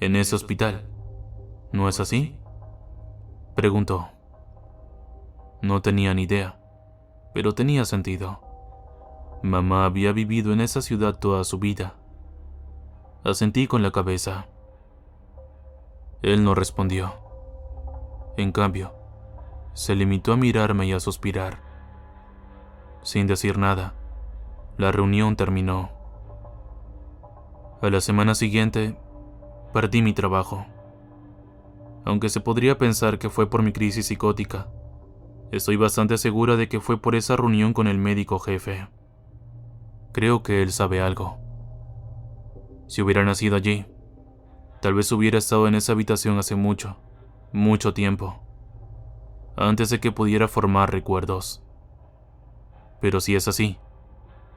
en ese hospital, ¿no es así?, preguntó. No tenía ni idea, pero tenía sentido. Mamá había vivido en esa ciudad toda su vida. Asentí con la cabeza. Él no respondió. En cambio, se limitó a mirarme y a suspirar. Sin decir nada, la reunión terminó. A la semana siguiente, perdí mi trabajo. Aunque se podría pensar que fue por mi crisis psicótica, estoy bastante segura de que fue por esa reunión con el médico jefe. Creo que él sabe algo. Si hubiera nacido allí, tal vez hubiera estado en esa habitación hace mucho, mucho tiempo, antes de que pudiera formar recuerdos. Pero si es así,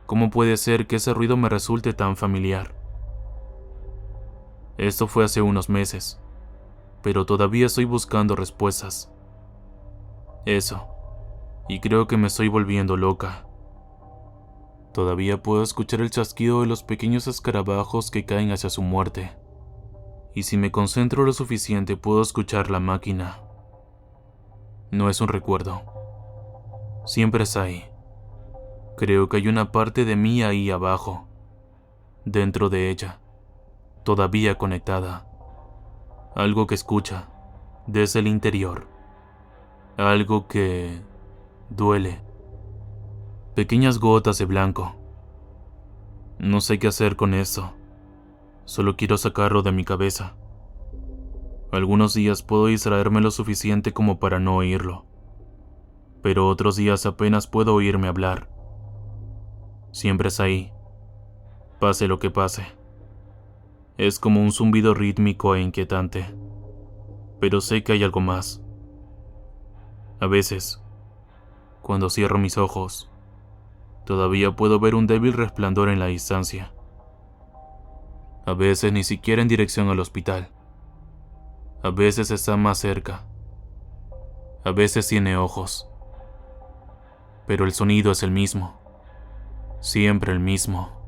¿cómo puede ser que ese ruido me resulte tan familiar? Esto fue hace unos meses, pero todavía estoy buscando respuestas. Eso, y creo que me estoy volviendo loca. Todavía puedo escuchar el chasquido de los pequeños escarabajos que caen hacia su muerte. Y si me concentro lo suficiente puedo escuchar la máquina. No es un recuerdo. Siempre está ahí. Creo que hay una parte de mí ahí abajo, dentro de ella, todavía conectada. Algo que escucha, desde el interior. Algo que duele. Pequeñas gotas de blanco. No sé qué hacer con eso. Solo quiero sacarlo de mi cabeza. Algunos días puedo distraerme lo suficiente como para no oírlo, pero otros días apenas puedo oírme hablar. Siempre es ahí, pase lo que pase. Es como un zumbido rítmico e inquietante, pero sé que hay algo más. A veces, cuando cierro mis ojos, todavía puedo ver un débil resplandor en la distancia. A veces ni siquiera en dirección al hospital. A veces está más cerca. A veces tiene ojos. Pero el sonido es el mismo. Siempre el mismo.